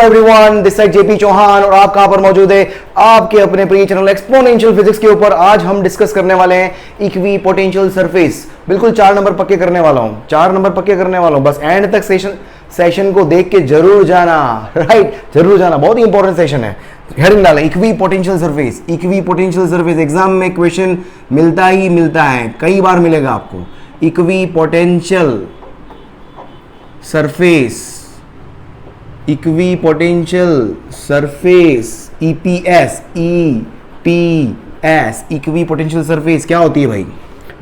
Everyone, this side JP Chauhan और आप कहां पर मौजूद है आपके अपने प्रिय चैनल एक्सपोनेंशियल फिजिक्स के ऊपर। आज हम डिस्कस करने वाले हैं इक्वी पोटेंशियल सरफेस। बिल्कुल 4 नंबर पक्के करने वाला हूं, 4 नंबर पक्के करने वाला हूं। बस एंड तक सेशन को देख के जरूर जाना, राइट, जरूर जाना, बहुत ही इंपॉर्टेंट सेशन है। हेडिंग डालें equi potential surface. Equi potential surface exam में क्वेश्चन मिलता ही मिलता है, कई बार मिलेगा आपको। Equi potential surface, equi potential surface, EPS, EPS, equi potential surface क्या होती है भाई?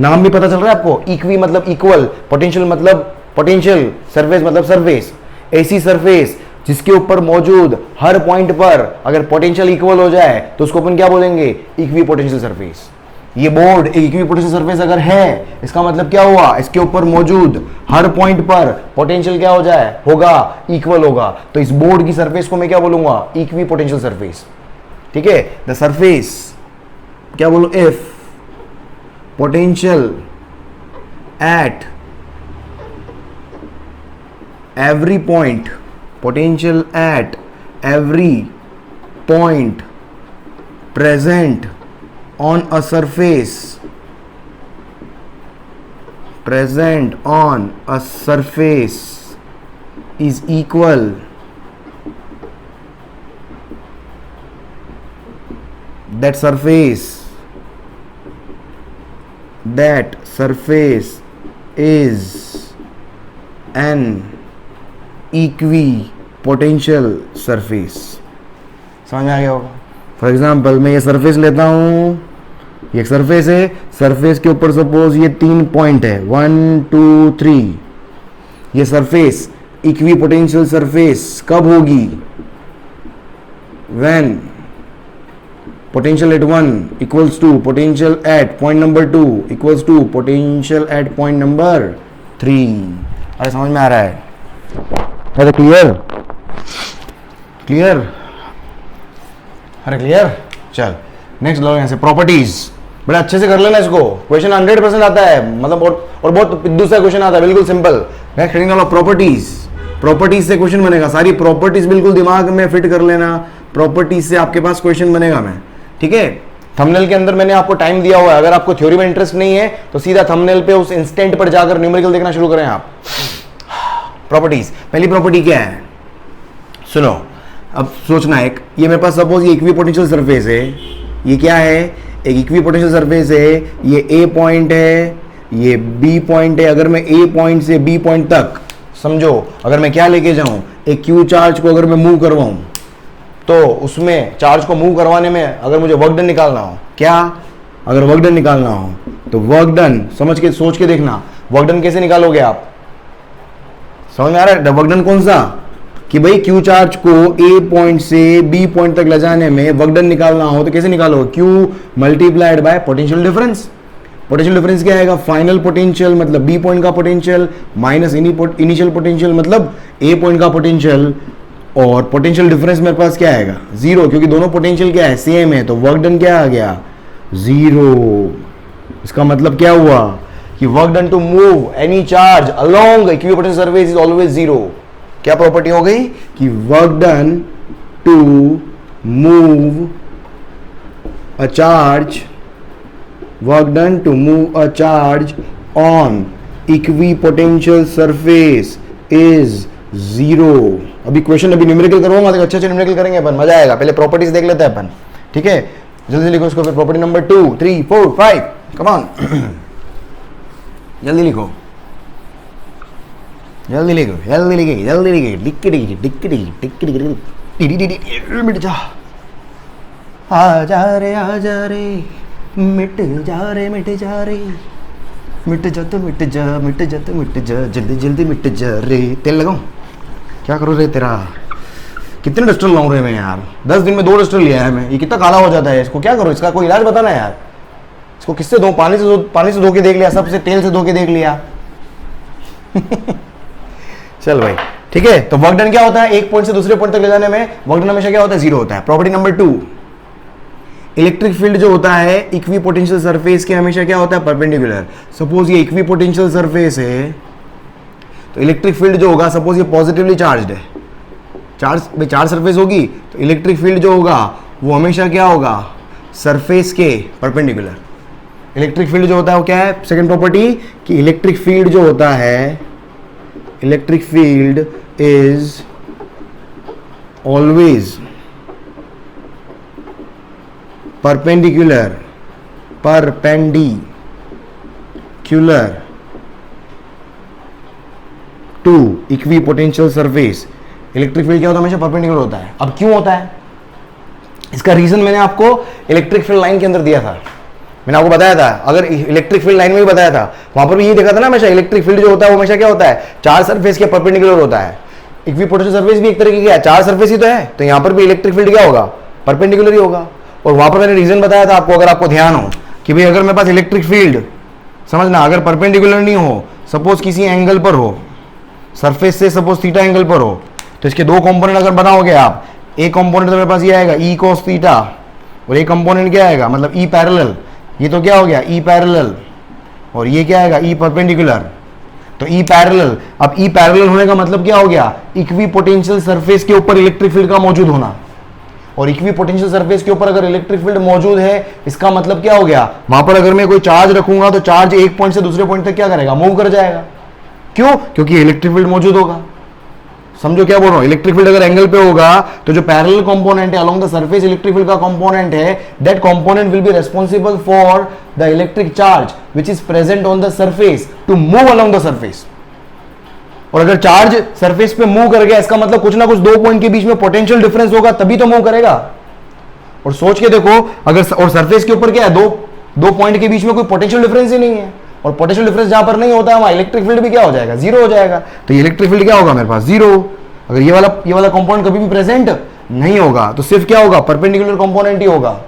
नाम भी पता चल रहा है आपको। इक्वी मतलब इक्वल, पोटेंशियल मतलब पोटेंशियल, सरफेस मतलब सरफेस। ऐसी सरफेस जिसके ऊपर मौजूद हर पॉइंट पर अगर पोटेंशियल इक्वल हो जाए तो उसको अपन क्या बोलेंगे? Equi potential surface. ये बोर्ड एक इक्वी पोटेंशियल सरफेस अगर है, इसका मतलब क्या हुआ? इसके ऊपर मौजूद हर पॉइंट पर पोटेंशियल क्या हो जाए? होगा, इक्वल होगा। तो इस बोर्ड की सरफेस को मैं क्या बोलूंगा? Equi potential surface. ठीक है, द सरफेस क्या बोलूं? If potential at every point, potential at every point present on a surface, present on a surface is equal that surface is an equi potential surface. समझ में आ गया होगा? For example मैं ये सरफेस लेता हूं, ये सरफेस है, सरफेस के ऊपर सपोज ये 3 पॉइंट है, 1 2 3। ये सरफेस इक्वी पोटेंशियल सरफेस कब होगी? When potential at 1 equals to potential at point number 2 equals to potential at point number 3। अरे समझ में आ रहा है? अरे क्लियर, क्लियर, अरे क्लियर। चल नेक्स्ट लो, यहां से प्रॉपर्टीज। बड़ा अच्छे से कर लेना इसको, क्वेश्चन 100% आता है, मतलब और बहुत दूसरा क्वेश्चन आता है, बिल्कुल सिंपल। नेक्स्ट हेडिंग डालो प्रॉपर्टीज। प्रॉपर्टीज से क्वेश्चन बनेगा, सारी प्रॉपर्टीज बिल्कुल दिमाग में फिट कर लेना। प्रॉपर्टीज से आपके पास क्वेश्चन बनेगा मैं, ठीक है। थंबनेल के अंदर मैंने आपको टाइम दिया हुआ है, अगर आपको थ्योरी में इंटरेस्ट नहीं है तो सीधा थंबनेल पे उस इंस्टेंट पर जाकर न्यूमेरिकल देखना शुरू करें आप। प्रॉपर्टीज, पहली प्रॉपर्टी क्या है? सुनो, अब सोचना, एक ये मेरे पास सपोज ये इक्वी पोटेंशियल सरफेस है। ये क्या है? एक इक्वी पोटेंशियल सरफेस है। ये ए पॉइंट है, ये बी पॉइंट है। अगर मैं ए पॉइंट से बी पॉइंट तक, समझो, अगर मैं क्या लेके जाऊं, एक क्यू चार्ज को अगर मैं मूव करवाऊं, तो उसमें चार्ज को मूव करवाने में अगर मुझे वर्क डन निकालना हो, क्या? अगर वर्क डन निकालना हो तो वर्क डन समझ के सोच के देखना, वर्क डन कैसे निकालोगे आप? समझ में आ रहा है? वर्क डन कौन सा? कि भाई क्यू चार्ज को ए पॉइंट से बी पॉइंट तक ले जाने में वर्क डन निकालना हो तो कैसे निकालो? Q multiplied by potential difference. Potential difference क्या आएगा? फाइनल पोटेंशियल मतलब बी पॉइंट का पोटेंशियल माइनस इनिशियल पोटेंशियल मतलब ए पॉइंट का पोटेंशियल, और पोटेंशियल डिफरेंस मेरे पास क्या आएगा? 0, क्योंकि दोनों पोटेंशियल क्या है? सेम है। तो वर्क डन क्या आ गया? 0। इसका मतलब क्या हुआ कि work done to move any charge along equi potential surface is always 0। क्या प्रॉपर्टी हो गई? कि work done to move a charge, work done to move a charge on equi potential surface is 0। अभी क्वेश्चन अभी numerical करवाऊंगा, तो अच्छे अच्छे न्यूमेरिकल करेंगे अपन, मजा आएगा। पहले प्रॉपर्टीज देख लेते हैं अपन, ठीक है। जल्दी लिखो इसको, फिर प्रॉपर्टी नंबर 2 3 4 5, कम ऑन जल्दी लिखो, जल्दी लिखो, जल्दी लिखिए, जल्दी लिखिए, मिट जा, आ जा रे, आ जा रे, मिट जा रे, मिट जा रे, मिट जा तो मिट जा, मिट जा तो मिट जा, जल्दी जल्दी मिट जा रे। तेल लगाऊं? क्या करो रे तेरा? कितने डस्टर लाऊं रे मैं यार? 10 दिन में 2 डस्टर लिया है मैं। ये कितना काला हो जाता है, इसको क्या करो? इसका कोई इलाज बताना यार। इसको किससे धो? पानी से धो के देख लिया, सबसे तेल से धो के देख लिया। चल भाई, ठीक है। तो वर्क डन क्या होता है? एक पॉइंट से दूसरे पॉइंट तक ले जाने में वर्क डन हमेशा क्या होता है? 0 होता है। प्रॉपर्टी नंबर 2, इलेक्ट्रिक फील्ड जो होता है इक्वी पोटेंशियल सरफेस के हमेशा क्या होता है? परपेंडिकुलर। सपोज ये इक्वी पोटेंशियल सरफेस है, तो इलेक्ट्रिक फील्ड जो होगा, सपोज ये पॉजिटिवली चार्ज्ड है, चार्ज सरफेस होगी तो इलेक्ट्रिक फील्ड जो होगा वो हमेशा क्या होगा, सरफेस के परपेंडिकुलर। इलेक्ट्रिक फील्ड जो होता है वो क्या है, सेकंड प्रॉपर्टी, कि इलेक्ट्रिक फील्ड जो होता है, electric field is always perpendicular to equipotential surface. Electric field क्या होता है, हमेशा परपेंडिकुलर होता है। अब क्यों होता है, इसका रीजन मैंने आपको इलेक्ट्रिक फील्ड लाइन के अंदर दिया था। मैंने आपको बताया था, अगर इलेक्ट्रिक फील्ड लाइन में भी बताया था, वहां पर भी ये देखा था ना, हमेशा इलेक्ट्रिक फील्ड जो होता है वो हमेशा क्या होता है, चार्ज सरफेस के परपेंडिकुलर होता है। इक्विपोटेंशियल सरफेस भी एक तरीके की है, चार्ज सरफेस ही तो है, तो यहां पर भी इलेक्ट्रिक फील्ड क्या होगा, परपेंडिकुलर ही होगा। और वहां पर मैंने रीजन बताया था आपको, अगर आपको ध्यान हो, कि भाई अगर मेरे पास इलेक्ट्रिक फील्ड, समझना, अगर परपेंडिकुलर नहीं हो, सपोज किसी एंगल पर हो, सरफेस से सपोज थीटा एंगल पर हो, तो इसके दो कंपोनेंट अगर बनाओगे आप, एक कंपोनेंट तो मेरे पास ये आएगा ई कॉस थीटा, और एक कंपोनेंट क्या आएगा, मतलब ई पैरेलल, ये तो क्या हो गया ई पैरेलल, और ये क्या आएगा ई परपेंडिकुलर। तो ई पैरेलल, अब ई पैरेलल होने का मतलब क्या हो गया, इक्विपोटेंशियल सरफेस के ऊपर इलेक्ट्रिक फील्ड का मौजूद होना। और इक्विपोटेंशियल सरफेस के ऊपर अगर इलेक्ट्रिक फील्ड मौजूद है, इसका मतलब क्या हो गया, वहां पर अगर मैं कोई चार्ज रखूंगा तो चार्ज एक पॉइंट से दूसरे पॉइंट तक क्या करेगा, मूव कर जाएगा। क्यों, क्योंकि इलेक्ट्रिक फील्ड मौजूद होगा। समझो क्या बोल रहा हूं, इलेक्ट्रिक फील्ड अगर एंगल पे होगा तो जो पैरेलल कंपोनेंट है along the surface, electric field का कंपोनेंट है, that component will be responsible for the electric charge which is present on the surface to move along the surface. और अगर चार्ज सरफेस पे मूव कर गया, इसका मतलब कुछ ना कुछ दो पॉइंट के बीच में पोटेंशियल डिफरेंस होगा, तभी तो मूव करेगा। और सोच के देखो, अगर और सरफेस के ऊपर क्या है, दो पॉइंट के बीच में कोई पोटेंशियल डिफरेंस ही नहीं है, और पोटेंशियल डिफरेंस जहां पर नहीं होता है वहां इलेक्ट्रिक फील्ड भी क्या हो जाएगा, जीरो हो जाएगा। तो इलेक्ट्रिक फील्ड क्या होगा मेरे पास, जीरो। अगर ये वाला कंपोनेंट कभी भी प्रेजेंट नहीं होगा तो सिर्फ क्या होगा, परपेंडिकुलर कंपोनेंट ही होगा।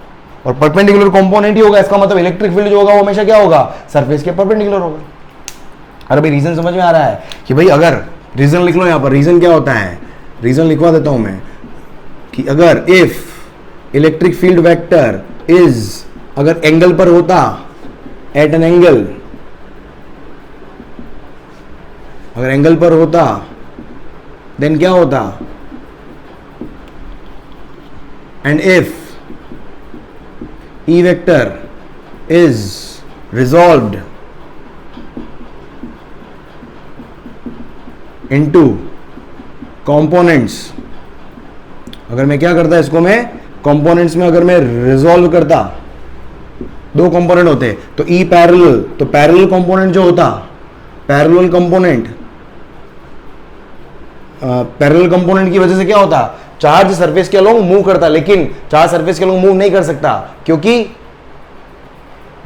और परपेंडिकुलर कंपोनेंट ही होगा, इसका मतलब इलेक्ट्रिक फील्ड जो होगा वो हमेशा क्या होगा, सरफेस के परपेंडिकुलर होगा। अरे भाई रीजन समझ में आ रहा है कि भाई, अगर रीजन लिख लो यहां पर, रीजन क्या होता है, रीजन लिखवा देता हूं मैं, कि अगर if electric field vector is, अगर एंगल पर होता, एट एन एंगल, अगर एंगल पर होता, देन क्या होता, and if E vector is resolved into components, अगर मैं क्या करता, इसको मैं कंपोनेंट्स में अगर मैं रिजॉल्व करता, दो कंपोनेंट होते तो ई पैरेलल, तो पैरेलल कंपोनेंट जो होता, पैरेलल कंपोनेंट, पैरेलल कंपोनेंट की वजह से क्या होता, चार्ज सरफेस के अलोंग मूव करता, लेकिन चार्ज सरफेस के अलोंग मूव नहीं कर सकता, क्योंकि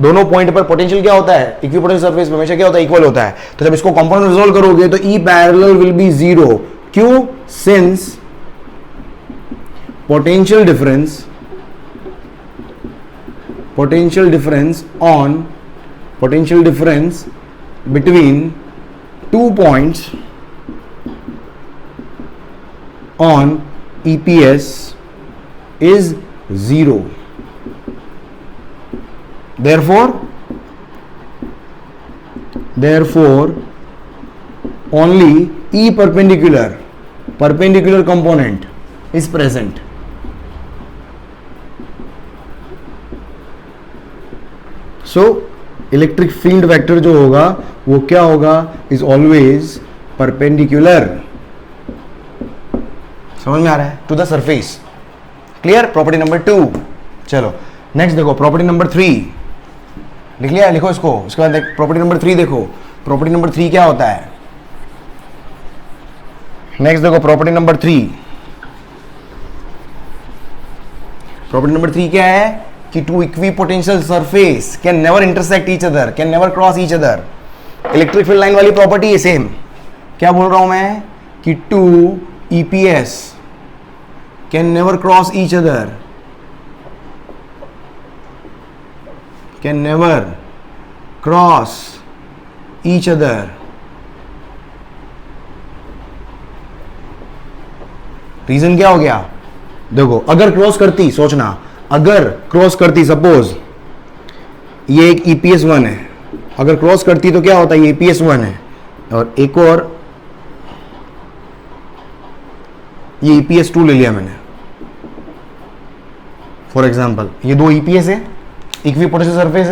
दोनों पॉइंट पर पोटेंशियल क्या होता है, इक्विपोटेंशियल सरफेस में हमेशा क्या होता है, इक्वल होता है। तो जब इसको कंपोनेंट रिजॉल्व करोगे तो E parallel will be zero. क्यों, since potential difference between 2 points on EPS is zero. Therefore only E perpendicular component is present. So electric field vector जो होगा वो क्या होगा, इज ऑलवेज परपेंडिकुलर। समझ में आ रहा है, to the surface. Clear, property number 2। चलो नेक्स्ट देखो, प्रॉपर्टी नंबर 3 लिख लिया, लिखो इसको। उसके बाद प्रॉपर्टी नंबर 3 देखो, प्रॉपर्टी नंबर 3 क्या होता है। नेक्स्ट देखो प्रॉपर्टी नंबर 3। प्रॉपर्टी नंबर 3 क्या है कि two equipotential surface can never intersect each other, can never cross each other. Electric field line वाली प्रॉपर्टी है सेम। क्या बोल रहा हूं मैं कि two EPS can never cross each other, can never cross each other. Reason क्या हो गया, देखो अगर क्रॉस करती, सोचना अगर क्रॉस करती, सपोज ये एक ईपीएस 1 है, अगर क्रॉस करती तो क्या होता है, ये ईपीएस 1 है और एक और ये EPS2 ले लिया मैंने फॉर एग्जाम्पल, ये दो EPS है, इक्विपोटेंशियल सरफेस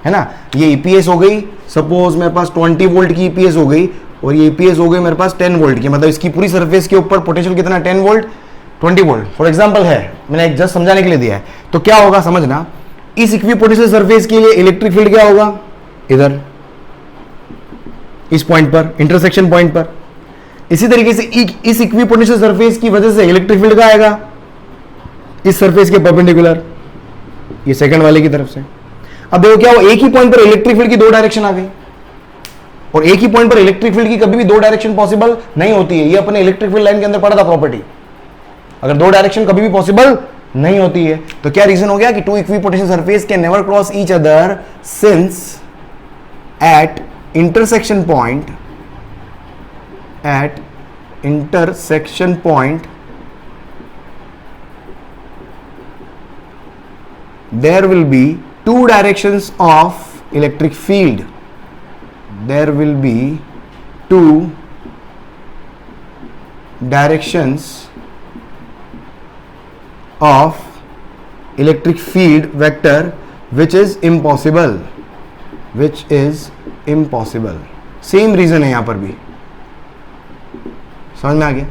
है ना, ये EPS हो गई, सपोज मेरे पास 20 वोल्ट की EPS हो गई और ये EPS हो गई मेरे पास 10 वोल्ट की, मतलब इसकी पूरी सरफेस के ऊपर पोटेंशियल कितना 10 वोल्ट 20 वोल्ट फॉर एग्जाम्पल है, मैंने एक जस्ट समझाने के लिए दिया है। तो क्या होगा समझना, इस इक्विपोटेंशियल सरफेस के लिए इलेक्ट्रिक फील्ड क्या होगा, इधर इस पॉइंट पर, इंटरसेक्शन पॉइंट पर। इसी तरीके से इस इक्विपोटेंशियल सरफेस की वजह से इलेक्ट्रिक फील्ड क्या आएगा, इस सरफेस के परपेंडिकुलर, ये सेकंड वाले की तरफ से। अब देखो क्या हो, एक ही पॉइंट पर इलेक्ट्रिक फील्ड की दो डायरेक्शन आ गई, और एक ही पॉइंट पर इलेक्ट्रिक फील्ड की कभी भी दो डायरेक्शन पॉसिबल नहीं होती है। ये अपने इलेक्ट्रिक फील्ड लाइन के अंदर पड़ा था प्रॉपर्टी, अगर दो डायरेक्शन कभी भी पॉसिबल नहीं होती है। तो क्या रीजन हो गया कि two equipotential surface can never cross each other since at intersection point there will be two directions of electric field. There will be two directions of electric field vector which is impossible. Same reason है यहां पर भी, समझ में आ गया।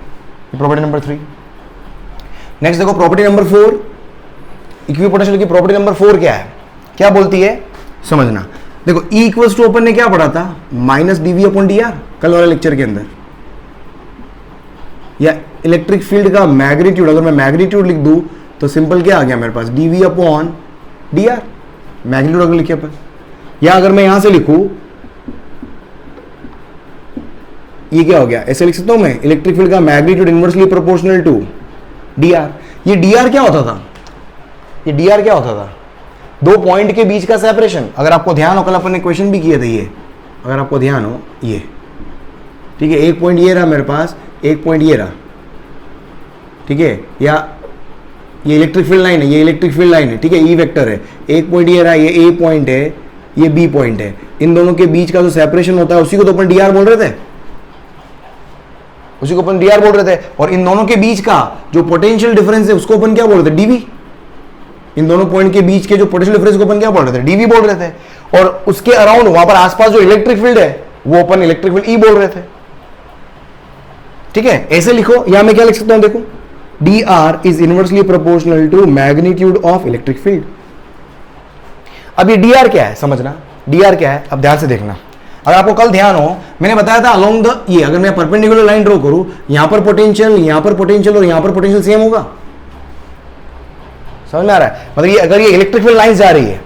Property number 3। Next देखो property number 4, equipotential की property number 4 क्या है, क्या बोलती है समझना। देखो E इक्वल्स टू अपन ने क्या पढ़ा था, -dV/dr कल वाले लेक्चर के अंदर, या इलेक्ट्रिक फील्ड का मैग्नीट्यूड, अगर मैं मैग्नीट्यूड लिख दूं तो सिंपल क्या आ गया मेरे पास, dV/dr, मैग्नीट्यूड अगर लिखे अपन। या अगर मैं यहां से लिखूं, ये क्या हो गया, ऐसे लिख सकता हूं मैं, इलेक्ट्रिक फील्ड का magnitude inversely proportional to dr। ये dr क्या होता था, ये dr क्या होता था, दो पॉइंट के बीच का सेपरेशन। अगर आपको ध्यान हो, कल अपन ने क्वेश्चन भी किए थे ये, अगर आपको ध्यान हो, ये ठीक है, एक पॉइंट ये रहा मेरे पास, एक पॉइंट ये रहा, ठीक है, या ये इलेक्ट्रिक फील्ड लाइन है, ये इलेक्ट्रिक फील्ड लाइन है, ठीक है, ई वेक्टर है, एक पॉइंट ये रहा, ये ए पॉइंट है, ये बी पॉइंट है, इन दोनों के बीच का जो सेपरेशन होता है उसी को तो अपन dr बोल रहे थे, उसी को अपन dr बोल रहे थे। और इन दोनों के बीच का जो पोटेंशियल डिफरेंस है उसको अपन क्या बोल रहे थे, dv। इन दोनों पॉइंट के बीच के जो पोटेंशियल डिफरेंस को अपन क्या बोल रहे थे, dv बोल रहे थे। और उसके अराउंड वहां पर आसपास जो इलेक्ट्रिक फील्ड है वो अपन इलेक्ट्रिक फील्ड E बोल रहे थे, ठीक है। ऐसे लिखो, या मैं क्या लिख सकता हूं, देखो dr is inversely proportional to magnitude of electric field. अब ये dr क्या है समझना, dr क्या है अब ध्यान से देखना। अगर आपको कल ध्यान हो, मैंने बताया था अलोंग द, ये अगर मैं परपेंडिकुलर लाइन ड्रॉ करूं, यहां पर पोटेंशियल, यहां पर पोटेंशियल और यहां पर पोटेंशियल सेम होगा, समझ में आ रहा है। मतलब ये अगर ये इलेक्ट्रिक फील्ड लाइन जा रही है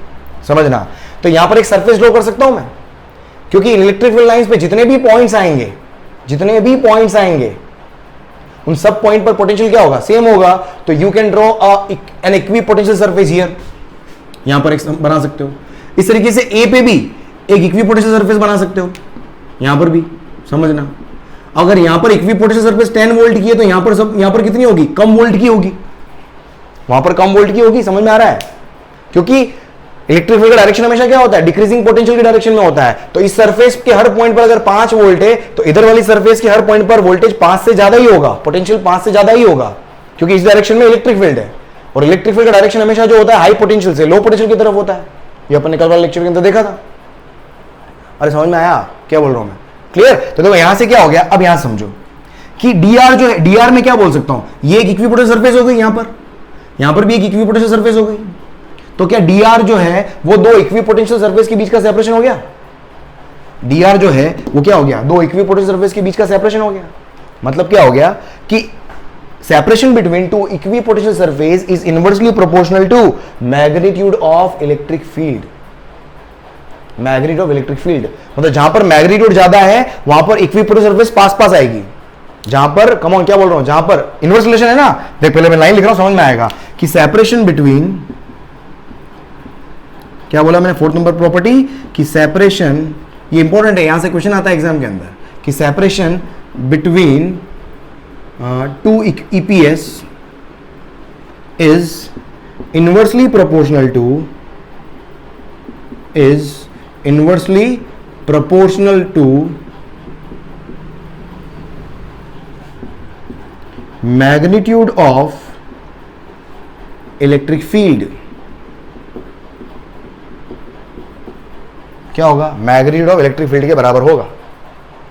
समझना, तो यहां पर एक सरफेस ड्रॉ कर सकता हूं मैं, क्योंकि इलेक्ट्रिक फील्ड लाइंस पे जितने भी पॉइंट्स आएंगे उन सब पॉइंट पर पोटेंशियल क्या होगा, सेम होगा। तो you can draw an equipotential surface here, यहां पर एक बना सकते हो। इस तरीके से ए पे भी एक इक्विपोटेंशियल सरफेस बना सकते हो, यहां पर भी समझना। अगर यहां पर इक्विपोटेंशियल सरफेस 10 वोल्ट की है तो यहां पर कितनी होगी, कम वोल्ट की होगी, वहां पर कम वोल्ट की होगी, समझ में आ रहा है। क्योंकि इलेक्ट्रिक फील्ड का डायरेक्शन हमेशा क्या होता है, डिक्रीजिंग पोटेंशियल की डायरेक्शन में होता है। तो इस सरफेस के हर पॉइंट पर अगर 5 वोल्ट है तो इधर वाली सरफेस के हर पॉइंट पर वोल्टेज 5 से ज्यादा ही होगा, पोटेंशियल 5 से ज्यादा ही होगा, क्योंकि इस डायरेक्शन में इलेक्ट्रिक फील्ड है। और इलेक्ट्रिक फील्ड का डायरेक्शन हमेशा जो होता है हाई पोटेंशियल से लो पोटेंशियल की तरफ होता है। ये अपन ने कल वाले लेक्चर के अंदर देखा था। अरे समझ में आया क्या बोल रहा हूं मैं, क्लियर। तो देखो यहां से क्या हो गया, अब यहां समझो कि dr जो है, dr में क्या बोल सकता हूं, ये एक इक्विपोटेंशियल सरफेस हो गई, यहां पर भी एक इक्विपोटेंशियल सरफेस हो गई। तो क्या dr जो है वो दो इक्विपोटेंशियल सरफेस के बीच का सेपरेशन हो गया, dr जो है वो क्या हो गया, दो इक्विपोटेंशियल सरफेस के बीच का सेपरेशन हो गया। मतलब क्या हो गया कि separation between two equipotential surface is inversely proportional to magnitude of electric field। Magnitude of electric field, मतलब जहां पर मैग्नीट्यूड ज्यादा है वहां पर इक्विपोटेंशियल सरफेस पास आएगी। जहां पर कम ऑन क्या बोल रहा हूं, जहां पर इनवर्स रिलेशन है ना, देख पहले मैं लाइन लिख रहा हूं समझ में आएगा कि सेपरेशन बिटवीन, क्या बोला मैंने, 4th नंबर प्रॉपर्टी कि सेपरेशन, ये इंपॉर्टेंट है, यहां से क्वेश्चन आता है एग्जाम के अंदर कि separation between two EPS is inversely proportional to magnitude of electric field क्या होगा, मैग्नीट्यूड ऑफ इलेक्ट्रिक फील्ड के बराबर होगा।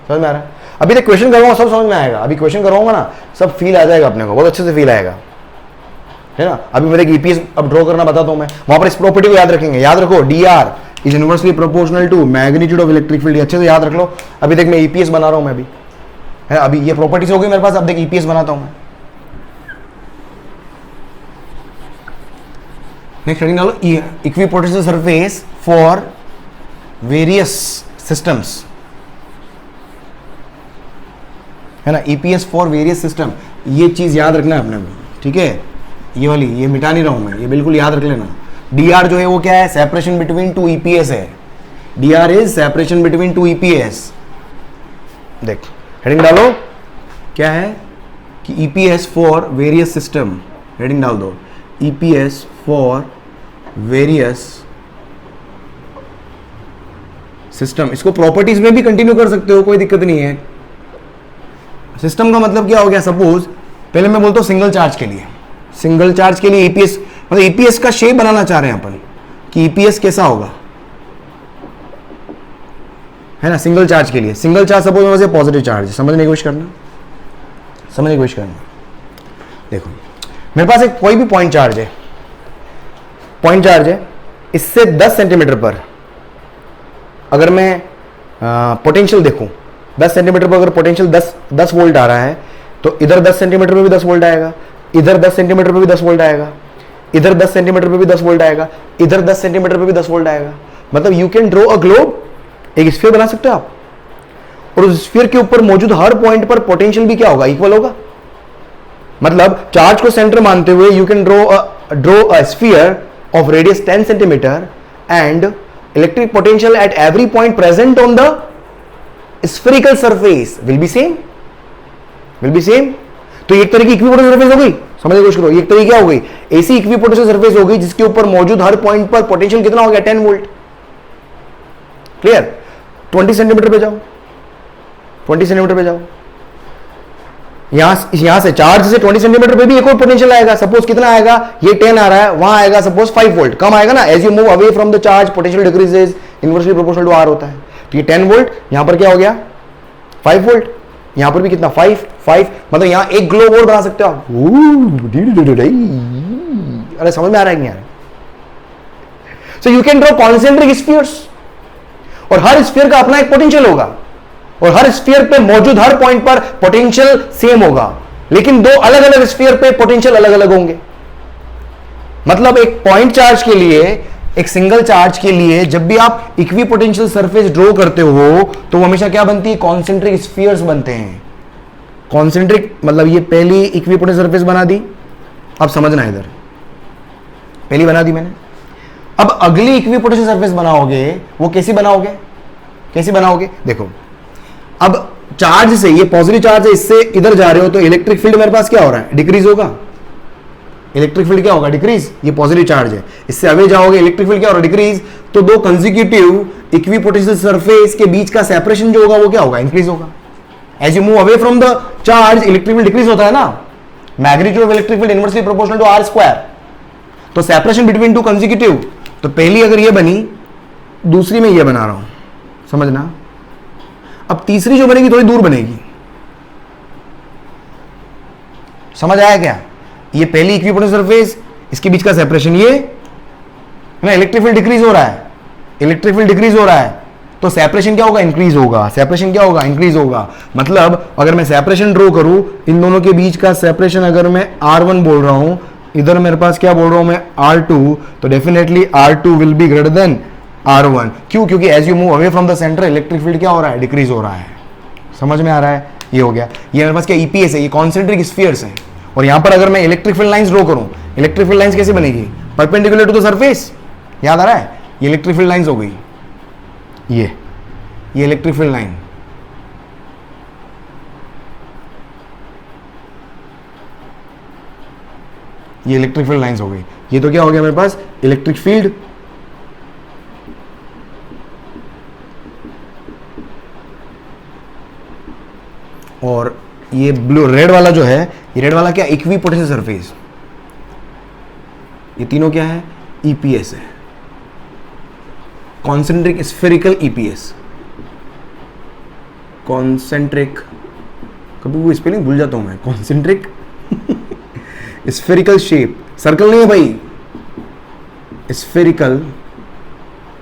समझ में आ रहा है? अभी तक क्वेश्चन करूंगा सब समझ में आएगा, अभी क्वेश्चन करूंगा ना सब फील आ जाएगा अपने को, बहुत अच्छे से फील आएगा, है ना। अभी मेरे ईपीएस अब ड्रॉ करना बताता हूं मैं, वहां पर इस प्रॉपर्टी को याद रखेंगे, याद रखो D R is inversely proportional to magnitude of electric field, अच्छे से याद रख लो। अभी देख मैं ईपीएस बना रहा हूं मैं अभी, है अभी ये प्रॉपर्टीज हो गई मेरे पास, अब देख ईपीएस बनाता हूं मैं। नेक्स्ट हेडिंग डालो, equipotential surface for various systems, है ना, ईपीएस फॉर वेरियस सिस्टम, ये चीज याद रखना है अपने को, ठीक है। ये वाली ये मिटा नहीं रहा हूं मैं, ये बिल्कुल याद रख लेना। डीआर जो है वो क्या है, सेपरेशन बिटवीन टू ईपीएस है, DR is separation between two EPS. देख हेडिंग डालो, क्या है कि EPS for various system, heading डाल दो, ईपीएस फॉर वेरियस सिस्टम। इसको प्रॉपर्टीज में भी कंटिन्यू कर सकते हो, कोई दिक्कत नहीं है। सिस्टम का मतलब क्या हो गया, सपोज पहले मैं बोलता हूं सिंगल चार्ज के लिए, सिंगल चार्ज के लिए ईपीएस, मतलब ईपीएस का शेप बनाना चाह रहे हैं अपन कि ईपीएस कैसा होगा, है ना। सिंगल चार्ज के लिए, सिंगल चार्ज सपोज में से पॉजिटिव चार्ज, समझने की कोशिश करना, समझने की कोशिश करना। देखो मेरे पास एक कोई भी पॉइंट चार्ज है, पॉइंट चार्ज है, इससे 10 सेंटीमीटर पर अगर मैं पोटेंशियल देखूं, 10 सेंटीमीटर पर अगर पोटेंशियल 10 वोल्ट आ रहा है, तो इधर 10 सेंटीमीटर पे भी 10 वोल्ट आएगा, इधर 10 सेंटीमीटर पे भी 10 वोल्ट आएगा, इधर 10 सेंटीमीटर पे भी 10 वोल्ट आएगा, इधर 10 सेंटीमीटर पे भी 10 वोल्ट आएगा। मतलब you can draw a globe, एक स्फीयर बना सकते हो आप, और उस स्फीयर के ऊपर मौजूद हर पॉइंट पर पोटेंशियल भी क्या होगा, इक्वल होगा। मतलब चार्ज को सेंटर मानते हुए you can draw a sphere of radius 10 centimetre and electric potential at every point present on the spherical surface will be same, will be same. तो एक तरह की इक्विपोटेंशियल सरफेस हो गई, समझने की कोशिश करो, एक तरह क्या हो गई, ऐसी इक्विपोटेंशियल सरफेस हो गई जिसके ऊपर मौजूद हर पॉइंट पर पोटेंशियल कितना हो गया, 10 वोल्ट। क्लियर। 20 सेंटीमीटर पे जाओ, 20 सेंटीमीटर पे जाओ, यहां से चार्ज से 20 सेंटीमीटर पे भी एक और पोटेंशियल आएगा, सपोज कितना आएगा, ये 10 आ रहा है, वहां आएगा सपोज 5 वोल्ट, कम आएगा ना, as you move away from the charge potential decreases inversely proportional to R होता है। तो ये 10 वोल्ट, यहां पर क्या हो गया 5 वोल्ट, यहां पर भी कितना 5, मतलब यहां एक ग्लोब और बना सकते हो आप। अरे समझ में आ रहा है कि यार, so you can draw concentric spheres, और हर स्फीयर का अपना एक पोटेंशियल होगा, और हर स्फीयर पे मौजूद हर पॉइंट पर पोटेंशियल सेम होगा, लेकिन दो अलग अलग स्फीयर पे पोटेंशियल अलग अलग होंगे। मतलब एक पॉइंट चार्ज के लिए, एक सिंगल चार्ज के लिए जब भी आप इक्विपोटेंशियल सरफेस ड्रॉ करते हो तो वो हमेशा क्या बनती है, कॉन्सेंट्रिक स्फीयर्स बनते हैं। कॉन्सेंट्रिक मतलब ये पहली इक्विपोटेंशियल सरफेस बना दी, अब समझना इधर, पहली बना दी मैंने, अब अगली इक्विपोटेंशियल सरफेस बनाओगे, वो कैसी बनाओगे, कैसी बनाओगे, देखो अब चार्ज से, ये पॉजिटिव चार्ज है, इससे इधर जा रहे हो तो इलेक्ट्रिक फील्ड मेरे पास क्या हो रहा है, डिक्रीज होगा, इलेक्ट्रिक फील्ड क्या होगा, डिक्रीज, ये पॉजिटिव चार्ज है, इससे अवे जाओगे इलेक्ट्रिक फील्ड क्या हो रहा है, डिक्रीज। तो दो कंसेक्यूटिव इक्विपोटेंशियल सरफेस के बीच का सेपरेशन जो होगा वो क्या होगा, इंक्रीज होगा। As you move away from the charge electric field decrease होता है ना, magnitude of electric field inversely proportional to R square. तो सेपरेशन बिटवीन टू कंसेक्यूटिव, तो पहली अगर ये बनी, दूसरी में ये बना रहा हूं, समझना। अब तीसरी जो बनेगी थोड़ी दूर बनेगी, समझ आया क्या, ये पहली इक्विपोटेंशियल सरफेस, इसके बीच का सेपरेशन ये ना, इलेक्ट्रिक फील्ड डिक्रीज हो रहा है, इलेक्ट्रिक फील्ड डिक्रीज हो रहा है, तो सेपरेशन क्या होगा, इंक्रीज होगा, सेपरेशन क्या होगा, इंक्रीज होगा। मतलब अगर मैं सेपरेशन ड्रॉ करूं, इन दोनों के बीच का सेपरेशन अगर मैं R1 बोल रहा हूं, इधर मेरे पास क्या बोल रहा हूं मैं R2, तो definitely R2 will be greater than R1। क्यों, क्योंकि as you move away from the centre electric field क्या हो रहा है, डिक्रीज हो रहा है। समझ में आ रहा है, ये हो गया, ये मेरे पास क्या ईपीएस है, ये कॉन्सेंट्रिक स्फीयर्स है। और यहां पर अगर मैं इलेक्ट्रिक फील्ड लाइंस ड्रॉ करूं, इलेक्ट्रिक फील्ड लाइंस कैसे बनेगी, परपेंडिकुलर टू द सरफेस, याद आ रहा है, ये इलेक्ट्रिक फील्ड लाइंस हो गई, ये इलेक्ट्रिक फील्ड लाइन, ये इलेक्ट्रिक फील्ड लाइंस हो गई। ये तो क्या हो गया मेरे पास, इलेक्ट्रिक फील्ड, और ये ब्लू रेड वाला जो है, ये रेड वाला क्या, इक्वी पोटेंशियल सरफेस, ये तीनों क्या है, ईपीएस है, कॉन्सेंट्रिक स्फेरिकल ईपीएस, कॉन्सेंट्रिक, कभी वो स्पेलिंग भूल जाता हूं मैं, कॉन्सेंट्रिक स्फेरिकल शेप, सर्कल नहीं है भाई, स्फेरिकल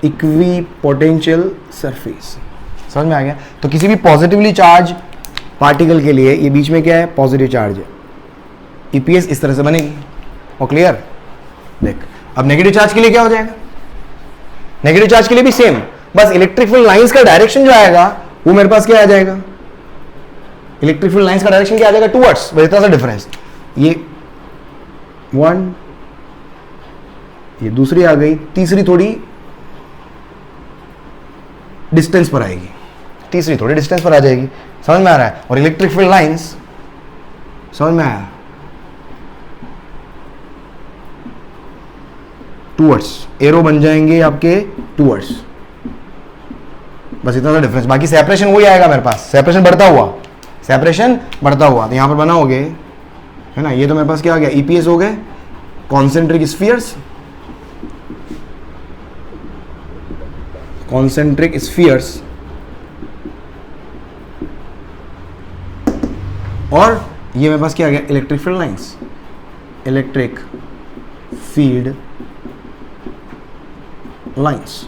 इक्वी पोटेंशियल सरफेस। समझ में आ गया? तो किसी भी पॉजिटिवली चार्ज पार्टिकल के लिए ये बीच में क्या है, पॉजिटिव चार्ज है, ईपीएस इस तरह से बनेगी। और क्लियर? देख अब नेगेटिव चार्ज के लिए क्या हो जाएगा, नेगेटिव चार्ज के लिए भी सेम, बस इलेक्ट्रिक फील्ड लाइंस का डायरेक्शन जो आएगा वो मेरे पास क्या आ जाएगा, इलेक्ट्रिक फील्ड लाइंस का डायरेक्शन क्या आ जाएगा, टूवर्ड्स, बस इतना सा डिफरेंस। ये वन, ये दूसरी आ गई, तीसरी थोड़ी डिस्टेंस पर आएगी, तीसरी थोड़ी डिस्टेंस पर आ जाएगी। समझ में आ रहा है? और इलेक्ट्रिक फील्ड लाइंस, समझ में आया, टूवर्ड्स, एरो बन जाएंगे आपके टूवर्ड्स, बस इतना सा डिफरेंस। बाकी सेपरेशन वही आएगा मेरे पास, सेपरेशन बढ़ता हुआ, सेपरेशन बढ़ता हुआ। तो यहां पर बनाओगे है ना, ये तो मेरे पास क्या आ गया, ईपीएस हो गए, कॉन्सेंट्रिक स्फीयर्स, कॉन्सेंट्रिक स्फीयर्स, और ये मेरे पास क्या आ गया, electric field lines, electric field lines.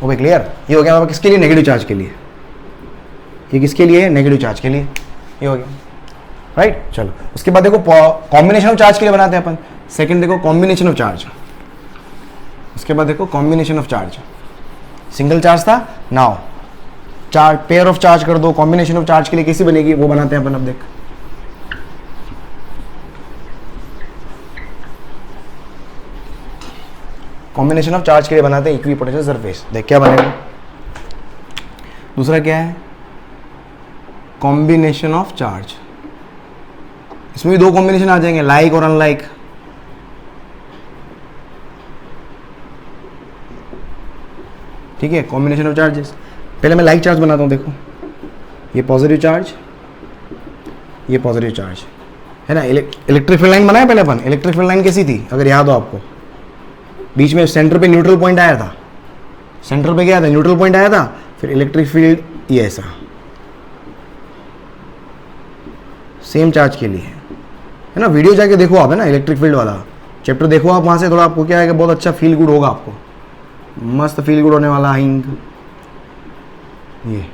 Okay clear? ये हो गया किसके लिए, नेगेटिव चार्ज के लिए। ये किसके लिए है, नेगेटिव चार्ज के लिए। ये हो गया राइट। चलो उसके बाद देखो कॉम्बिनेशन ऑफ चार्ज के लिए बनाते हैं अपन। सेकंड देखो कॉम्बिनेशन ऑफ चार्ज, उसके बाद देखो combination of charge. Single charge था, नाउ चार पेयर ऑफ चार्ज कर दो। कॉम्बिनेशन ऑफ चार्ज के लिए कैसी बनेगी वो बनाते हैं अपन। अब देख कॉम्बिनेशन ऑफ चार्ज के लिए बनाते हैं इक्वी पोटेंशियल सरफेस। देख क्या बनेगा। दूसरा क्या है, कॉम्बिनेशन ऑफ चार्ज। इसमें भी दो कॉम्बिनेशन आ जाएंगे, लाइक और अनलाइक। ठीक है, कॉम्बिनेशन ऑफ चार्जेस। पहले मैं लाइक चार्ज बनाता हूं। देखो ये पॉजिटिव चार्ज, ये पॉजिटिव चार्ज है ना। इलेक्ट्रिक फील्ड लाइन बनाया पहले अपन। इलेक्ट्रिक फील्ड लाइन कैसी थी अगर याद हो आपको, बीच में सेंटर पे न्यूट्रल पॉइंट आया था। सेंटर पे क्या था, न्यूट्रल पॉइंट आया था। फिर इलेक्ट्रिक फील्ड ये ऐसा, सेम चार्ज के लिए है ना। वीडियो जाके देखो आप, है ना, इलेक्ट्रिक फील्ड वाला चैप्टर देखो आप, वहां से थोड़ा आपको क्या है, बहुत अच्छा फील गुड होगा आपको, मस्त फील गुड होने वाला हिंग। ये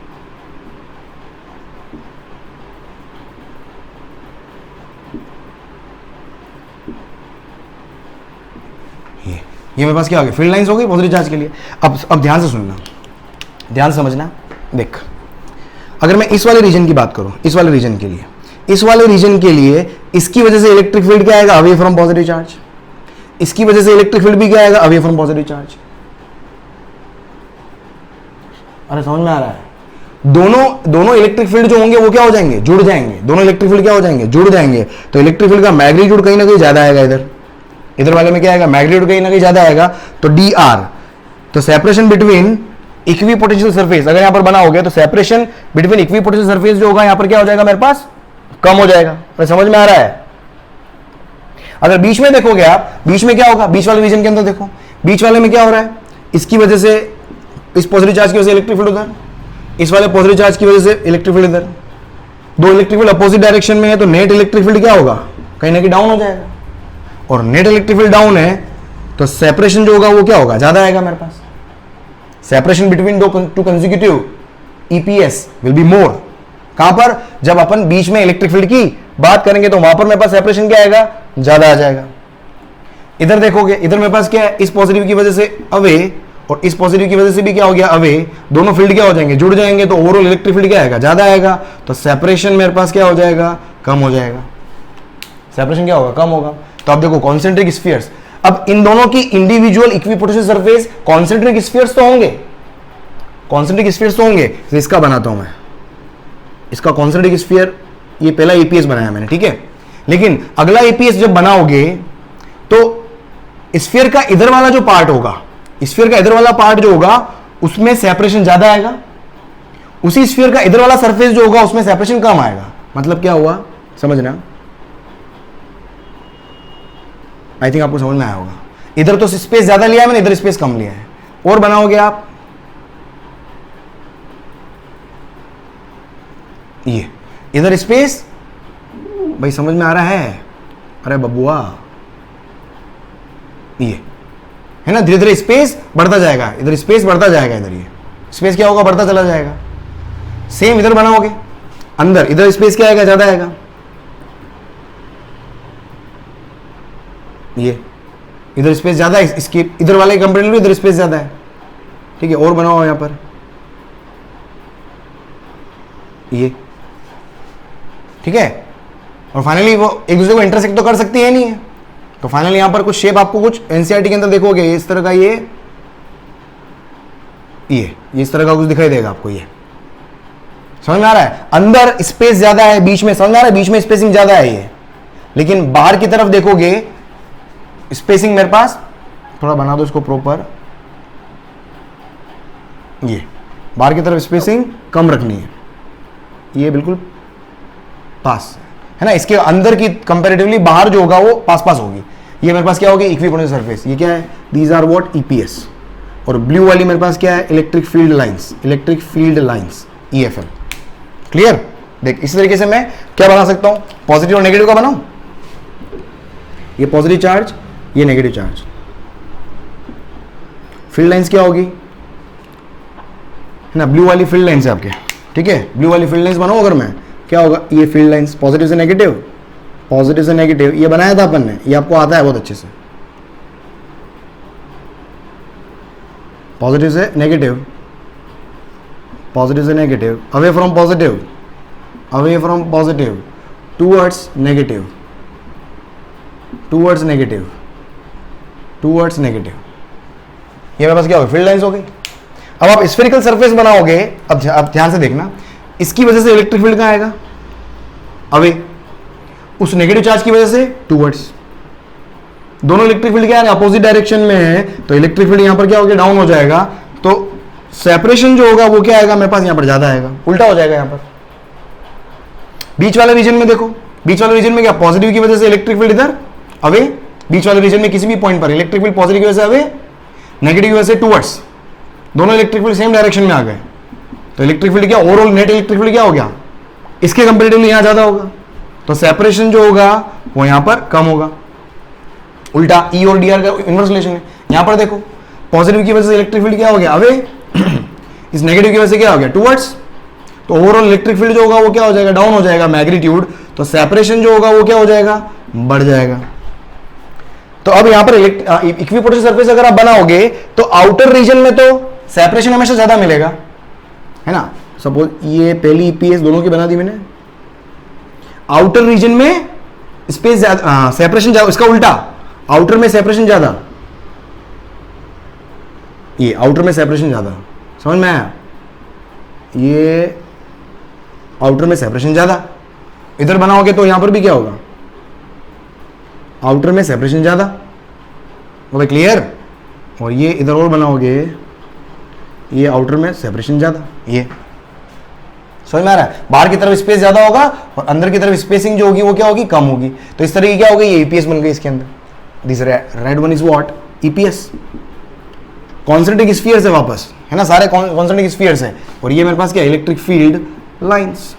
मेरे पास क्या हो गया, फील्ड लाइंस हो गई पॉजिटिव चार्ज के लिए। अब ध्यान से सुनना, ध्यान समझना। देख अगर मैं इस वाले रीजन की बात करूं, इस वाले रीजन के लिए, इस वाले रीजन के लिए इसकी वजह से इलेक्ट्रिक फील्ड क्या आएगा, अवे फ्रॉम पॉजिटिव चार्ज। इसकी वजह से इलेक्ट्रिक फील्ड भी क्या आएगा, अवे फ्रॉम पॉजिटिव चार्ज। अरे समझ में आ रहा है। दोनों इलेक्ट्रिक फील्ड जो होंगे वो क्या हो जाएंगे, जुड़ जाएंगे। दोनों इलेक्ट्रिक फील्ड क्या हो जाएंगे, जुड़ जाएंगे। तो इलेक्ट्रिक फील्ड का मैग्नीट्यूड कहीं ना कहीं ज्यादा आएगा। इधर वाले में क्या आएगा, मैग्नीट्यूड कहीं ना कहीं ज्यादा आएगा। तो डी आर, तो separation between equi potential surface अगर यहां पर बना हो गया, तो separation between equi potential surface जो होगा यहां पर क्या हो जाएगा, मेरे पास कम हो जाएगा। तो समझ में आ रहा है। अगर बीच में देखोगे आप, बीच में क्या होगा, बीच वाले रीजन के अंदर देखो, बीच वाले में क्या हो रहा है, इसकी वजह से, इस पॉजिटिव चार्ज की वजह से इलेक्ट्रिक फील्ड उधर, इस वाले पॉजिटिव चार्ज की वजह से इलेक्ट्रिक फील्ड इधर। दो इलेक्ट्रिक फील्ड अपोजिट डायरेक्शन में है, तो नेट इलेक्ट्रिक फील्ड क्या होगा, कहीं ना कहीं डाउन हो जाएगा। और नेट इलेक्ट्रिक फील्ड डाउन है तो सेपरेशन जो होगा वो क्या होगा, ज्यादा आएगा मेरे पास। Separation between two consecutive EPS will be more. कहां पर, जब अपन बीच में इलेक्ट्रिक फील्ड की बात करेंगे तो वहां पर मेरे पास सेपरेशन क्या आएगा, ज्यादा आ जाएगा। इधर देखोगे, इधर मेरे पास क्या है, इस पॉजिटिव की वजह से अवे और इस पॉजिटिव की वजह से भी क्या हो गया, अवे। दोनों फील्ड क्या हो जाएंगे, जुड़ जाएंगे। तो ओवरऑल इलेक्ट्रिक फील्ड क्या आएगा, ज्यादा आएगा। तो सेपरेशन मेरे पास क्या हो जाएगा, कम हो जाएगा। सेपरेशन क्या होगा, कम होगा। तो आप देखो कॉन्सेंट्रिक स्फीयर्स, अब इन दोनों की individual equipotential surface concentric spheres तो होंगे, कॉन्सेंट्रिक स्फीयर्स तो होंगे। तो इसका बनाता हूं मैं, इसका कॉन्सेंट्रिक स्फीयर, ये पहला ईपीएस बनाया मैंने, ठीक है। लेकिन अगला ईपीएस जब बनाओगे तो स्फीयर का इधर वाला जो पार्ट होगा, स्फीयर का इधर वाला पार्ट जो होगा उसमें सेपरेशन ज्यादा आएगा, उसी स्फीयर का इधर वाला सरफेस जो होगा उसमें सेपरेशन कम आएगा। मतलब क्या हुआ समझना, आई थिंक आपको समझ में आया होगा। इधर तो स्पेस ज्यादा लिया है मैंने, इधर स्पेस कम लिया है। और बनाओगे आप ये, इधर स्पेस, भाई समझ में आ रहा है? अरे बबुआ ये है ना, धीरे धीरे स्पेस बढ़ता जाएगा, इधर स्पेस बढ़ता जाएगा, इधर ये स्पेस क्या होगा, बढ़ता चला जाएगा। सेम इधर बनाओगे अंदर, इधर स्पेस क्या आएगा, ज्यादा आएगा। ये इधर स्पेस ज्यादा है, इसकी इधर वाले कंपेरेटिवली इधर स्पेस ज्यादा है। ठीक है, और बनाओ यहां पर ये, ठीक है। और फाइनली वो एक दूसरे को इंटरसेक्ट तो कर सकती है नहीं है, तो फाइनली यहां पर कुछ शेप आपको कुछ एनसीईआरटी के अंदर देखोगे इस तरह का, ये इस तरह का कुछ दिखाई देगा आपको। ये समझ में आ रहा है? अंदर स्पेस ज्यादा है, बीच में समझ में आ रहा है, बीच में स्पेसिंग ज्यादा है ये, लेकिन बाहर की तरफ देखोगे स्पेसिंग मेरे पास, थोड़ा बना दो इसको प्रॉपर, ये बाहर की तरफ स्पेसिंग कम रखनी है, ये बिल्कुल पास है ना। इसके अंदर की कंपैरेटिवली बाहर जो होगा वो पास पास होगी। ये मेरे पास क्या होगी, इक्विपोटेंशियल सरफेस। ये क्या है, दीज आर व्हाट, ईपीएस। और ब्लू वाली मेरे पास क्या है, electric field lines, electric field lines, EFL. Clear? देख इस तरीके से मैं क्या बना सकता हूं, पॉजिटिव और नेगेटिव का बनाऊं। ये पॉजिटिव चार्ज, ये नेगेटिव चार्ज। फील्ड लाइंस क्या होगी, है ना, ब्लू वाली फील्ड लाइंस है आपके। ठीक है, ब्लू वाली फील्ड लाइंस बनाओ अगर मैं, क्या होगा, ये फील्ड लाइंस पॉजिटिव से नेगेटिव, पॉजिटिव से नेगेटिव। ये बनाया था अपन ने, ये आपको आता है बहुत अच्छे से। पॉजिटिव से नेगेटिव, पॉजिटिव से negative, away from positive, away from positive towards negative, towards negative, towards negative. ये मेरे पास क्या होगा, फील्ड लाइंस हो गई। अब आप स्फेरिकल सरफेस बनाओगे, अब ध्यान से देखना, इसकी वजह से इलेक्ट्रिक फील्ड कहां आएगा, अवे, उस नेगेटिव चार्ज की वजह से टूवर्ड्स। दोनों इलेक्ट्रिक फील्ड क्या है, अपोजिट डायरेक्शन में है, तो इलेक्ट्रिक फील्ड यहां पर क्या हो गया, डाउन हो जाएगा। तो सेपरेशन जो होगा वो क्या आएगा मेरे पास, यहां पर ज्यादा आएगा, उल्टा हो जाएगा। यहां पर बीच वाले रीजन में देखो, बीच वाले रीजन में क्या, पॉजिटिव की वजह से इलेक्ट्रिक फील्ड इधर अवे, बीच वाले रीजन में किसी भी पॉइंट पर इलेक्ट्रिक फील्ड पॉजिटिव की वजह से अवे, नेगेटिव की वजह से टूवर्ड्स। दोनों इलेक्ट्रिक फील्ड सेम डायरेक्शन में आ गए, तो इलेक्ट्रिक फील्ड क्या, ओवरऑल नेट इलेक्ट्रिक फील्ड क्या हो गया, इसके कंपेरेटिवली यहां ज्यादा होगा, तो सेपरेशन जो होगा वो यहां पर कम होगा। उल्टा ई और डी आर का इनवर्स रिलेशन है। यहां पर देखो, पॉजिटिव की वजह से इलेक्ट्रिक फील्ड क्या हो गया, अवे, इस नेगेटिव की वजह से क्या हो गया, टूवर्ड्स। तो ओवरऑल इलेक्ट्रिक फील्ड जो होगा वो क्या हो जाएगा, डाउन हो जाएगा, मैग्नीट्यूड। तो सेपरेशन जो होगा वो क्या हो जाएगा, बढ़ जाएगा। तो अब यहां पर इक्विपोटेंशियल सरफेस अगर आप बनाओगे तो आउटर रीजन में तो सेपरेशन हमेशा ज्यादा मिलेगा, है ना। सपोज ये पहली ईपीएस दोनों की बना दी मैंने, आउटर रीजन में स्पेस ज्यादा, सेपरेशन ज्यादा, इसका उल्टा, आउटर में सेपरेशन ज्यादा, ये आउटर में सेपरेशन ज्यादा, समझ में आया। ये आउटर में सेपरेशन ज्यादा, इधर बनाओगे तो यहां पर भी क्या होगा, आउटर में सेपरेशन ज्यादा, हो गया क्लियर। और ये इधर और बनाओगे, ये आउटर में सेपरेशन ज्यादा, ये समझ में आ रहा है। बाहर की तरफ स्पेस ज्यादा होगा और अंदर की तरफ स्पेसिंग जो होगी वो क्या होगी, कम होगी। तो इस तरह की क्या होगी, ये ईपीएस बन गई इसके अंदर। This red one is what, EPS. Concentric spheres है वापस, है ना, सारे कॉन्सेंट्रिक स्फीयर्स है। और ये मेरे पास क्या, इलेक्ट्रिक फील्ड लाइंस।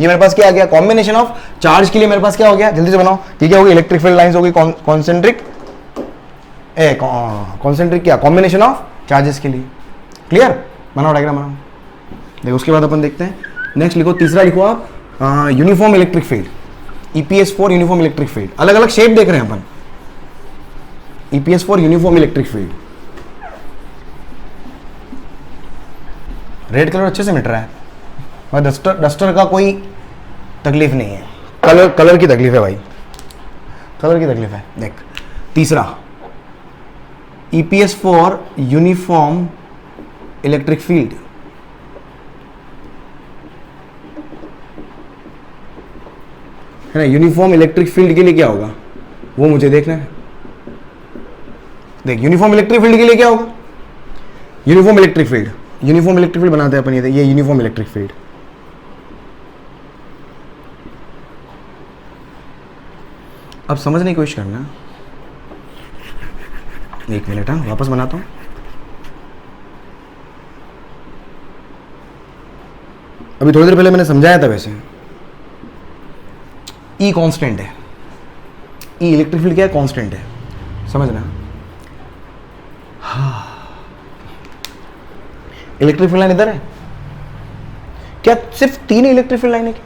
ये मेरे पास क्या आ गया, कॉम्बिनेशन ऑफ चार्ज के लिए मेरे पास क्या हो गया, जल्दी से बनाओ, ये क्या होगी, इलेक्ट्रिक फील्ड लाइंस होगी, कॉन्सेंट्रिक कॉन्सेंट्रिक क्या, कॉम्बिनेशन ऑफ चार्जेस के लिए। क्लियर, बनाओ डायग्राम बनाओ। देखो उसके बाद अपन देखते हैं नेक्स्ट, लिखो तीसरा, लिखो आप uniform electric field, EPS for uniform electric field. अलग अलग शेप देख रहे हैं अपन, EPS for uniform electric field. Red colour अच्छे से मिट रहा है, और डस्टर का कोई तकलीफ नहीं है, कलर की तकलीफ है भाई, कलर की तकलीफ है। देख तीसरा, EPS for uniform electric field. है ना, यूनिफॉर्म इलेक्ट्रिक फील्ड के लिए क्या होगा वो मुझे देखना है। देख यूनिफॉर्म इलेक्ट्रिक फील्ड के लिए क्या होगा, uniform electric field, uniform electric field बनाते हैं अपन, ये यूनिफॉर्म इलेक्ट्रिक फील्ड। अब समझने की कोशिश करना, एक मिनट, हाँ वापस बनाता हूं। अभी थोड़ी देर पहले मैंने समझाया था वैसे, ई कांस्टेंट है, ई इलेक्ट्रिक फील्ड क्या है, कांस्टेंट है, समझना। हाँ, इलेक्ट्रिक फील्ड लाइन इधर है क्या? सिर्फ 3 इलेक्ट्रिक फील्ड लाइन है क्या?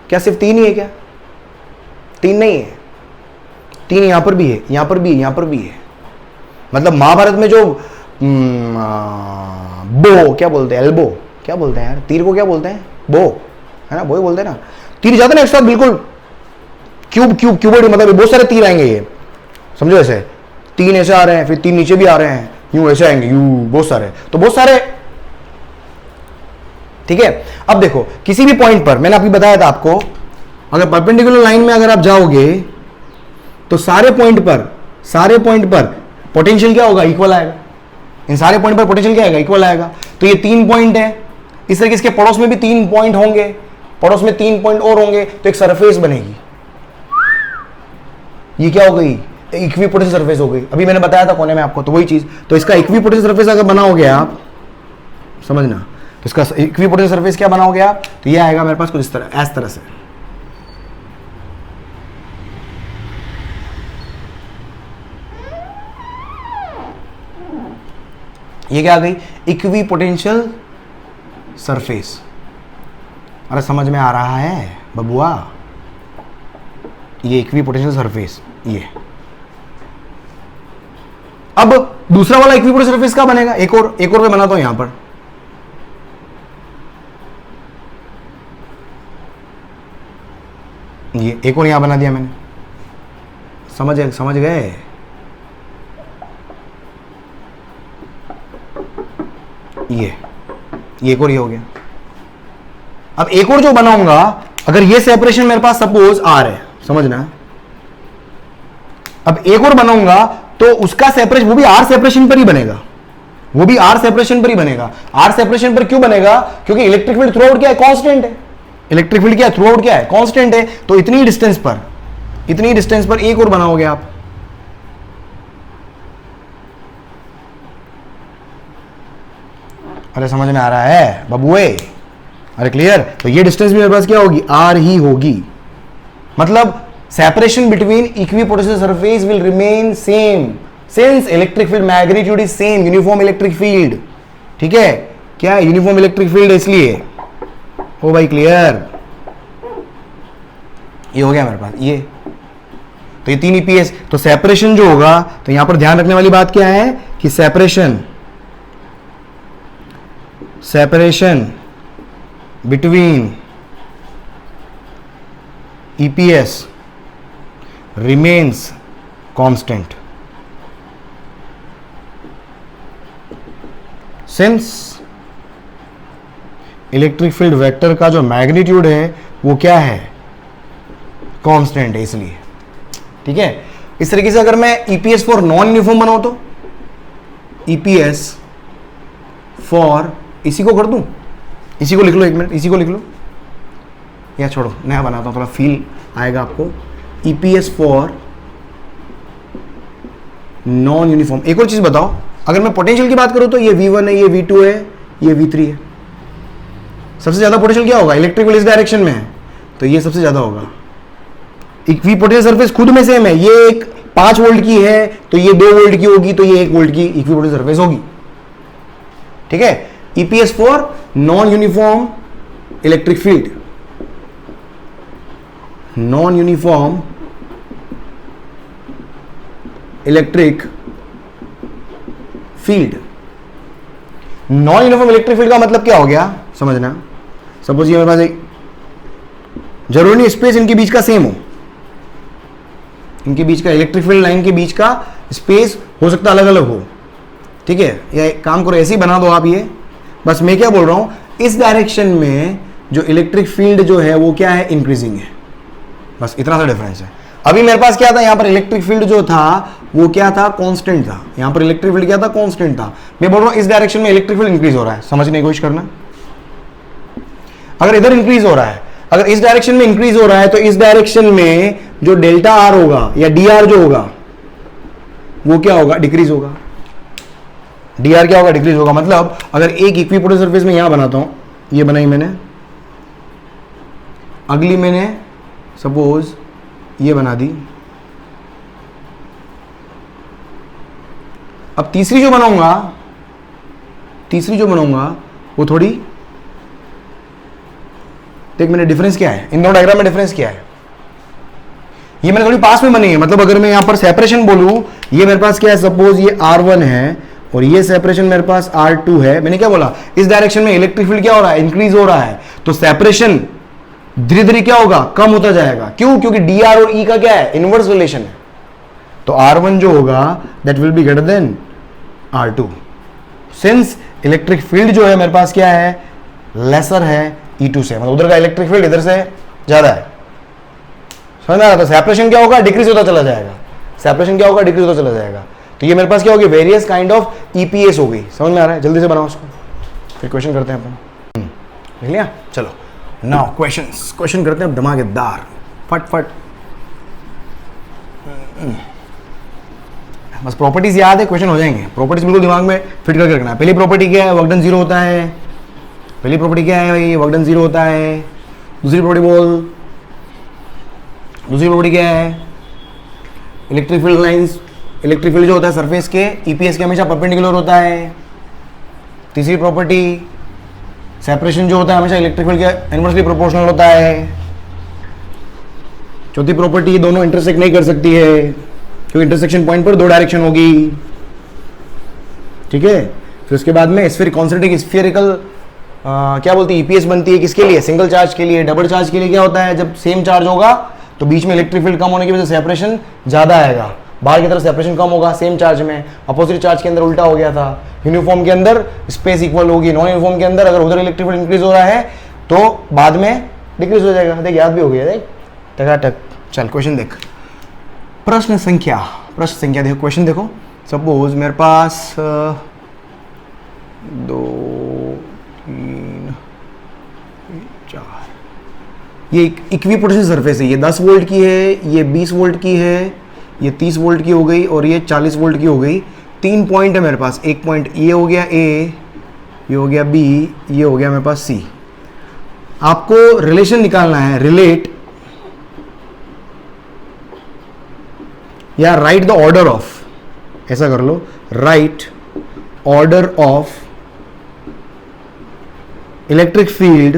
क्या सिर्फ 3 ही है क्या? 3 नहीं है, 3 यहां पर भी है, यहां पर भी है, यहां पर भी है। मतलब महाभारत में जो बो क्या बोलते हैं, एल्बो क्या बोलते हैं यार, तीर को क्या बोलते हैं, बो है ना, बो ही बोलते हैं ना। तीर जाते ना एक साथ बिल्कुल क्यूबोइड, मतलब बहुत सारे तीर आएंगे ये, समझो ऐसे 3 ऐसे आ रहे हैं, फिर 3 नीचे भी आ रहे हैं, यूं ऐसे आएंगे, यूं बहुत सारे, तो बहुत सारे। ठीक है, अब देखो किसी भी पॉइंट पर, मैंने अभी बताया था आपको, अगर परपेंडिकुलर लाइन में अगर आप जाओगे तो सारे पॉइंट पर पोटेंशियल क्या होगा, इक्वल आएगा। इन सारे पॉइंट पर पोटेंशियल क्या आएगा, इक्वल आएगा। तो ये 3 पॉइंट है, इस तरह के इसके पड़ोस में भी 3 पॉइंट होंगे, पड़ोस में 3 पॉइंट और होंगे, तो एक सरफेस बनेगी। ये क्या हो गई, इक्विपोटेंशियल सरफेस हो गई। अभी मैंने बताया था कोने में आपको, तो वही चीज। तो इसका इक्विपोटेंशियल सरफेस अगर बनाओगे आप, समझना, तो इसका इक्विपोटेंशियल सरफेस क्या बनाओगे आप, तो ये आएगा मेरे पास कुछ इस तरह, इस तरह से। ये क्या आ गई, इक्विपोटेंशियल सरफेस। अरे समझ में आ रहा है बबुआ, ये इक्विपोटेंशियल सरफेस ये। अब दूसरा वाला इक्विपोटेंशियल सरफेस का बनेगा, एक और मैं बनाता हूं यहां पर। ये एक और यहां बना दिया मैंने, समझ गए। ये एक और ये हो गया। अब एक और जो बनाऊंगा, अगर ये सेपरेशन मेरे पास सपोज आर है, समझना। अब एक और बनाऊंगा तो उसका सेपरेशन, वो भी आर सेपरेशन पर ही बनेगा, आर सेपरेशन पर क्यों बनेगा, क्योंकि इलेक्ट्रिक फील्ड थ्रू आउट क्या है, कांस्टेंट है। इलेक्ट्रिक फील्ड क्या है, थ्रू आउट क्या है, कांस्टेंट है। तो इतनी डिस्टेंस पर एक और बनाओगे आप। अरे समझ में आ रहा है बबुए, अरे क्लियर। तो ये डिस्टेंस भी मेरे पास क्या होगी, आर ही होगी। मतलब separation between equipotential surface will remain same since electric field magnitude is same, uniform electric field. ठीक है, क्या है, यूनिफॉर्म इलेक्ट्रिक फील्ड, इसलिए। ओ भाई क्लियर, ये हो गया मेरे पास ये। तो ये 3 ईपीएस। तो सेपरेशन जो होगा, तो यहां पर ध्यान रखने वाली बात क्या है कि separation between EPS remains constant since electric field vector का जो मैग्नीट्यूड है वो क्या है, कांस्टेंट है, इसलिए। ठीक है, इस तरीके से अगर मैं EPS फॉर नॉन यूनिफॉर्म बनाऊं तो EPS फॉर, इसी को कर दूं, इसी को लिख लो, एक मिनट इसी को लिख लो, या छोड़ो नया बनाता हूं, थोड़ा फील आएगा आपको। EPS for non uniform. एक और चीज बताओ, अगर मैं पोटेंशियल की बात करूं तो ये V1 है, ये V2 है, ये V3 है। सबसे ज्यादा पोटेंशियल क्या होगा, इलेक्ट्रिक फील्ड इस डायरेक्शन में है, तो ये सबसे ज्यादा होगा। इक्विपोटेंशियल सरफेस खुद में सेम है, ये एक 5 वोल्ट की है तो ये 2 वोल्ट की होगी, तो ये 1 वोल्ट की इक्विपोटेंशियल सरफेस होगी। ठीक है, EPS for non uniform electric field, non uniform electric field. Non uniform electric field का मतलब क्या हो गया, समझना। सपोज ये मेरे पास एक, जरूरी नहीं स्पेस इनके बीच का सेम हो, इनके बीच का इलेक्ट्रिक फील्ड लाइन के बीच का स्पेस हो सकता अलग अलग हो। ठीक है, या काम करो ऐसे ही बना दो आप ये। बस मैं क्या बोल रहा हूं, इस डायरेक्शन में जो इलेक्ट्रिक फील्ड जो है वो क्या है, इंक्रीजिंग है, बस इतना सा डिफरेंस है। अभी मेरे पास क्या था, यहां पर इलेक्ट्रिक फील्ड जो था वो क्या था, कांस्टेंट था। यहां पर इलेक्ट्रिक फील्ड क्या था, कांस्टेंट था। मैं बोल रहा हूं इस डायरेक्शन में इलेक्ट्रिक फील्ड इंक्रीज हो रहा है, समझने की कोशिश करना। अगर इधर इंक्रीज हो रहा है, अगर इस डायरेक्शन में इंक्रीज हो रहा है, तो इस डायरेक्शन में जो डेल्टा आर होगा या डी आर जो होगा वो क्या होगा, डिक्रीज होगा। डी आर क्या होगा, डिक्रीज होगा। मतलब अगर एक इक्विपोटेंशियल सरफेस में यहां बनाता हूं, ये बनाई मैंने, अगली मैंने सपोज ये बना दी, अब तीसरी जो बनाऊंगा वो थोड़ी, देख मैंने डिफरेंस क्या है, इन दोनों डायग्राम में डिफरेंस क्या है, ये मैंने थोड़ी पास में बनी है। मतलब अगर मैं यहां पर सेपरेशन बोलूं, ये मेरे पास क्या है, सपोज ये R1 है और ये सेपरेशन मेरे पास R2 है। मैंने क्या बोला, इस डायरेक्शन में इलेक्ट्रिक फील्ड क्या हो रहा है, इंक्रीज हो रहा है, तो सेपरेशन धीरे धीरे क्या होगा, कम होता जाएगा। क्यों, क्योंकि डी आर और ई का क्या है, इनवर्स रिलेशन है। तो R1 जो होगा that will be greater then R2, since electric field जो है मेरे पास क्या है, लेसर है E2 से, मतलब उधर का इलेक्ट्रिक फील्ड इधर से ज्यादा है। समझ में आ रहा था, सेपरेशन क्या होगा, डिक्रीज होता चला जाएगा, सेपरेशन क्या होगा, डिक्रीज होता चला जाएगा। तो ये मेरे पास क्या होगी, वेरियस काइंड ऑफ ईपीएस हो गई। समझ में आ रहा है, जल्दी से बनाओ उसको, फिर क्वेश्चन करते हैं अपन। देख लिया, चलो नाउ क्वेश्चन करते हैं धमाकेदार, फट। बस प्रॉपर्टीज याद है, क्वेश्चन हो जाएंगे। प्रॉपर्टीज बिल्कुल दिमाग में फिट करके रखना है। पहली प्रॉपर्टी क्या है, वर्क डन जीरो होता है। पहली प्रॉपर्टी क्या है भाई, वर्क डन जीरो होता है। दूसरी प्रॉपर्टी क्या है, electric field lines, electric field जो होता है सरफेस के ईपीएस के हमेशा परपेंडिकुलर होता है। तीसरी प्रॉपर्टी, सेपरेशन जो होता है हमेशा इलेक्ट्रिक फील्ड के इनवर्सली प्रोपोर्शनल होता है। चौथी प्रॉपर्टी, दोनों इंटरसेक्ट नहीं कर सकती है क्योंकि इंटरसेक्शन पॉइंट पर दो डायरेक्शन होगी। ठीक है, फिर उसके बाद में कॉन्सेंट्रिक स्फीयरिकल क्या बोलती है, ईपीएस बनती है किसके लिए, सिंगल चार्ज के लिए। डबल चार्ज के लिए क्या होता है, जब सेम चार्ज होगा तो बीच में इलेक्ट्रिक फील्ड कम होने की वजह से सेपरेशन ज्यादा आएगा, बाहर की तरफ सेपरेशन कम होगा सेम चार्ज में। अपोजिट चार्ज के अंदर उल्टा हो गया था, यूनिफॉर्म के अंदर स्पेस इक्वल होगी, नॉन यूनिफॉर्म के अंदर अगर उधर इलेक्ट्रिक फील्ड इंक्रीज हो रहा है तो बाद में डिक्रीज हो जाएगा। देख याद भी हो गया, देख टकाटक। चल क्वेश्चन देख, प्रश्न संख्या देखो, क्वेश्चन देखो। सपोज मेरे पास 2 3 4 ये इक्विपोटेंशियल सरफेस है, ये 10 वोल्ट की है, ये 20 वोल्ट की है, ये 30 वोल्ट की हो गई और ये 40 वोल्ट की हो गई। 3 पॉइंट है मेरे पास, एक पॉइंट ये हो गया ए, ये हो गया बी, ये हो गया मेरे पास सी। आपको रिलेशन निकालना है, रिलेट या राइट द ऑर्डर ऑफ, ऐसा कर लो, right order of electric field.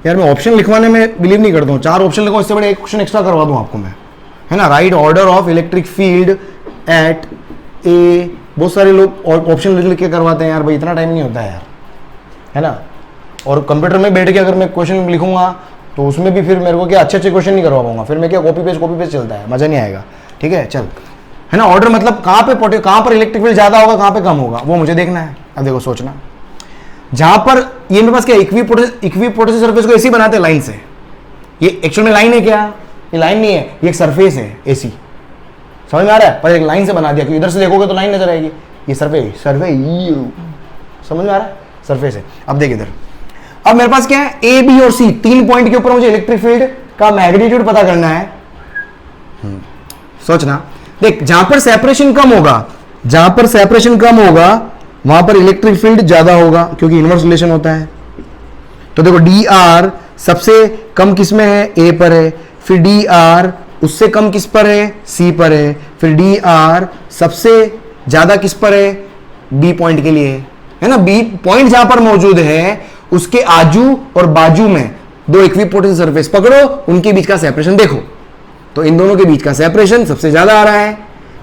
यार मैं ऑप्शन लिखवाने में बिलीव नहीं करता हूँ, 4 ऑप्शन लिखो, इससे बड़े एक क्वेश्चन एक्स्ट्रा करवा दूँ आपको मैं, है ना। Right order of electric field at a, बहुत सारे लोग ऑप्शन लिख के करवाते हैं यार, भाई इतना टाइम नहीं होता है यार, है ना। और कंप्यूटर में बैठ के अगर मैं क्वेश्चन लिखूंगा तो उसमें भी फिर मेरे को क्या अच्छे क्वेश्चन नहीं करवा पाऊंगा, फिर मैं क्या कॉपी पेस्ट चलता है, मजा नहीं आएगा। ठीक है, चल, है ना। ऑर्डर मतलब कहाँ पर इलेक्ट्रिक फील्ड ज्यादा होगा, कहाँ पे कम होगा, वो मुझे देखना है। अब देखो सोचना, जहां पर ये मेरे पास क्या इक्विपोटेंशियल सरफेस को ऐसी बनाते हैं लाइन से, ये एक्चुअल में लाइन है क्या, ये लाइन नहीं है, ये एक सरफेस है ऐसी, समझ में आ रहा है, पर एक लाइन से बना दिया क्योंकि इधर से देखोगे तो लाइन नजर आएगी, ये सरफेस समझ में आ रहा है, सरफेस है। अब देख इधर, अब मेरे पास क्या है, ए बी और सी 3 पॉइंट के ऊपर मुझे इलेक्ट्रिक फील्ड का मैग्नीट्यूड पता करना है। सोचना, देख जहां पर सेपरेशन कम होगा वहां पर इलेक्ट्रिक फील्ड ज्यादा होगा क्योंकि इनवर्स रिलेशन होता है। तो देखो डी आर सबसे कम किस में है, ए पर है, फिर डी आर उससे कम किस पर है, सी पर है, फिर डी आर सबसे ज्यादा किस पर है, बी पॉइंट के लिए, है ना। बी पॉइंट जहां पर मौजूद है उसके आजू और बाजू में 2 इक्विपोटेंशियल सरफेस पकड़ो, उनके बीच का सेपरेशन देखो, तो इन दोनों के बीच का सेपरेशन सबसे ज्यादा आ रहा है।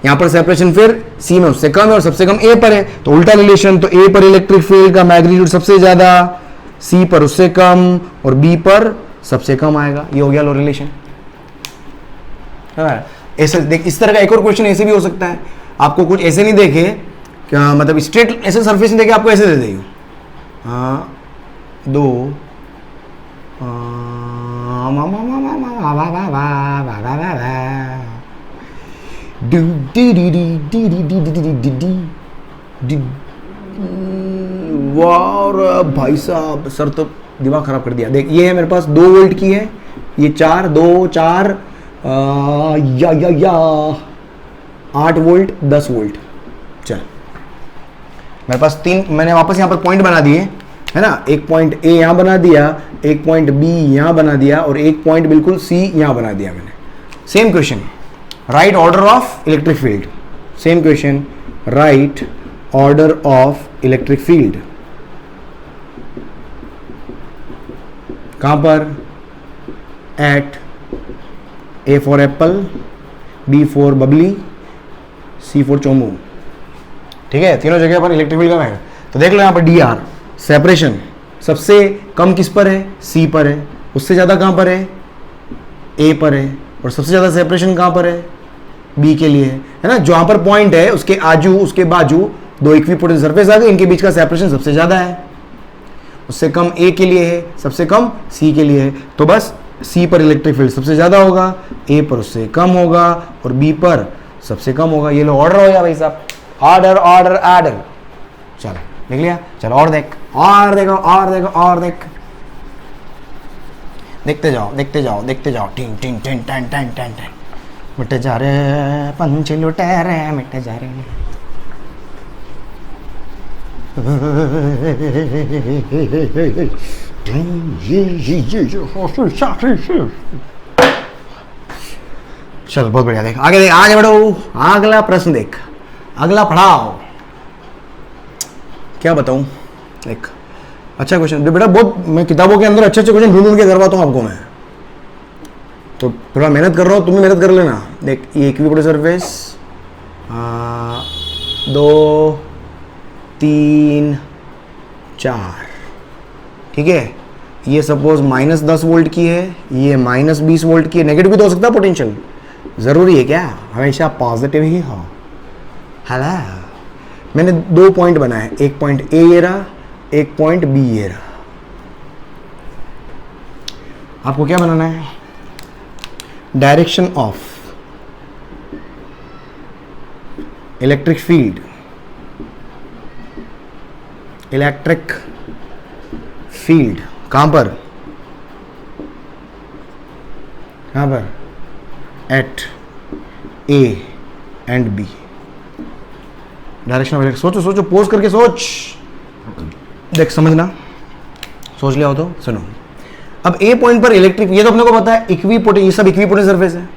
यहां पर सेपरेशन फिर सी में उससे कम है और सबसे कम ए पर है, तो उल्टा रिलेशन, तो ए पर इलेक्ट्रिक फील्ड का मैग्नीट्यूड सबसे ज्यादा, सी पर उससे कम और बी पर सबसे कम आएगा। ये हो गया लो रिलेशन। ऐसे देख, इस तरह का एक और क्वेश्चन ऐसे भी हो सकता है, आपको कुछ ऐसे नहीं देखे क्या, मतलब स्ट्रेट ऐसे सरफेस नहीं देखे, आपको ऐसे दे देगी 2 वाह भाई साहब, सर तो दिमाग खराब कर दिया। देख ये है मेरे पास 2 वोल्ट की है, ये 4 2 4 या 8 वोल्ट 10 वोल्ट। चल मेरे पास 3, मैंने वापस यहाँ पर पॉइंट बना दिए है ना, एक पॉइंट ए यहाँ बना दिया, एक पॉइंट बी यहाँ बना दिया और एक पॉइंट बिल्कुल सी यहाँ बना दिया मैंने। Same question, right order of electric field. Same question, right order of electric field. कहां पर? At A for apple, B for bubbly, C for चोमू। ठीक है, तीनों जगह पर इलेक्ट्रिक फील्ड का है। तो देख लो यहाँ पर डी आर, सेपरेशन सबसे कम किस पर है? सी पर है। उससे ज्यादा कहां पर है? ए पर है। और सबसे ज्यादा सेपरेशन कहां पर है? बी के लिए है ना। जहां पर पॉइंट है उसके आजू उसके बाजू 2 इक्विपोटेंशियल सरफेस आ गए, इनके बीच का सेपरेशन सबसे ज्यादा है। उससे कम ए के लिए है, सबसे कम सी के लिए है। तो बस सी पर इलेक्ट्रिक फील्ड सबसे ज्यादा होगा, ए पर उससे कम होगा और बी पर सबसे कम होगा। ये लो ऑर्डर हो गया भाई साहब, ऑर्डर ऑर्डर ऑर्डर। चलो देख लिया, चलो और देख, और देखो और देखो और देख, देखते जाओ देखते जाओ देखते जाओ। टिंग टिंग टिंग टन टन टन टन, मिटे जा रहे पंछ लुटे रहे, मिटे जा रहे। चल बहुत बढ़िया, देख आगे देख, आगे बढ़ो। अगला प्रश्न देख, अगला पढ़ाओ। क्या बताऊं, देख अच्छा क्वेश्चन बेटा, बहुत मैं किताबों के अंदर अच्छे अच्छे क्वेश्चन ढूंढ के करवाता हूं आपको मैं, तो थोड़ा मेहनत कर रहा हूं, तुम भी मेहनत कर लेना। देख ये इक्विपोटेंशियल सरफेस 2 3 4, ठीक है। ये सपोज -10 वोल्ट की है, ये -20 वोल्ट की है। नेगेटिव भी तो हो सकता है पोटेंशियल, जरूरी है क्या हमेशा पॉजिटिव ही हो? हाला, मैंने 2 पॉइंट बनाए, एक पॉइंट ए ये रहा, एक पॉइंट बी ये रहा। आपको क्या बनाना है? Direction of electric field, electric field कहां पर? कहां पर? At A and B. Direction of electric, सोचो सोचो, पोज करके सोच, देख समझना, सोच लिया हो तो सुनो। अब ए पॉइंट पर इलेक्ट्रिक, ये तो अपने को पता है इक्विपोटेंशियल, ये सब इक्विपोटेंशियल सरफेस है।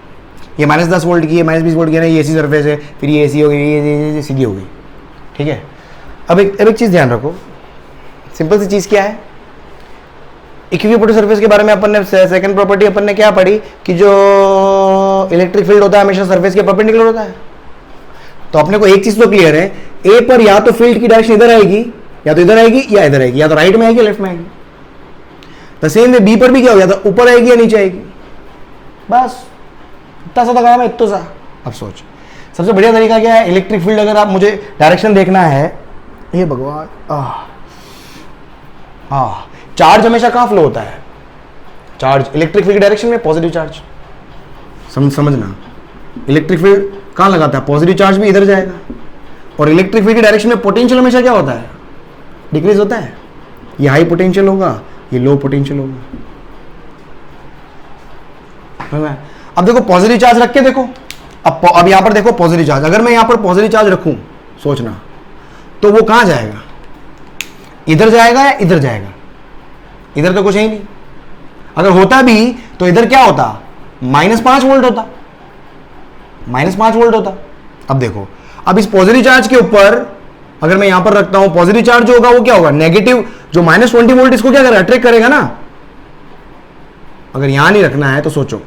ये -10 वोल्ट की है, -20 वोल्ट की है ना, ये एसी सरफेस है, फिर ये एसी हो गई, ये सीधी हो गई, ठीक है। अब एक चीज ध्यान रखो, सिंपल सी चीज क्या है, इक्विपोटेंशियल सरफेस के बारे में अपन ने सेकंड प्रॉपर्टी अपन ने क्या पढ़ी कि जो इलेक्ट्रिक फील्ड होता है हमेशा सरफेस के परपेंडिकुलर होता है। तो अपने को एक चीज तो क्लियर है, ए पर या तो फील्ड की डायरेक्शन इधर आएगी, या तो इधर आएगी या इधर आएगी, या तो राइट में आएगी या लेफ्ट में आएगी। तो सेम वे बी पर भी क्या हो, या तो ऊपर आएगी या नीचे आएगी। बस इतना सा काम है, इतना सा। अब सोच, सबसे बढ़िया तरीका क्या है, इलेक्ट्रिक फील्ड अगर आप मुझे डायरेक्शन देखना है, ये भगवान चार्ज हमेशा कहां फ्लो होता है? चार्ज इलेक्ट्रिक फील्ड की डायरेक्शन में, पॉजिटिव चार्ज। समझना, इलेक्ट्रिक फील्ड कहां लगाता है? पॉजिटिव चार्ज भी इधर जाएगा। और इलेक्ट्रिक फील्ड की डायरेक्शन में पोटेंशियल हमेशा क्या होता है? डिक्रीज होता है। ये हाई पोटेंशियल होगा, ये लो पोटेंशियल होगा। अब देखो पॉजिटिव चार्ज रख के देखो, अब यहां पर देखो पॉजिटिव चार्ज, अगर मैं यहां पर पॉजिटिव चार्ज रखूं, सोचना, तो वो कहां जाएगा? इधर जाएगा या इधर जाएगा? इधर तो कुछ है ही नहीं। अगर होता भी तो इधर क्या होता? -5 वोल्ट होता, -5 वोल्ट होता। अब देखो, अब इस पॉजिटिव चार्ज के ऊपर अगर मैं यहां पर रखता हूं, पॉजिटिव चार्ज जो होगा वो क्या होगा? नेगेटिव जो -20 वोल्ट, इसको क्या करेगा? अट्रैक्ट करेगा ना। अगर यहां नहीं रखना है तो सोचो,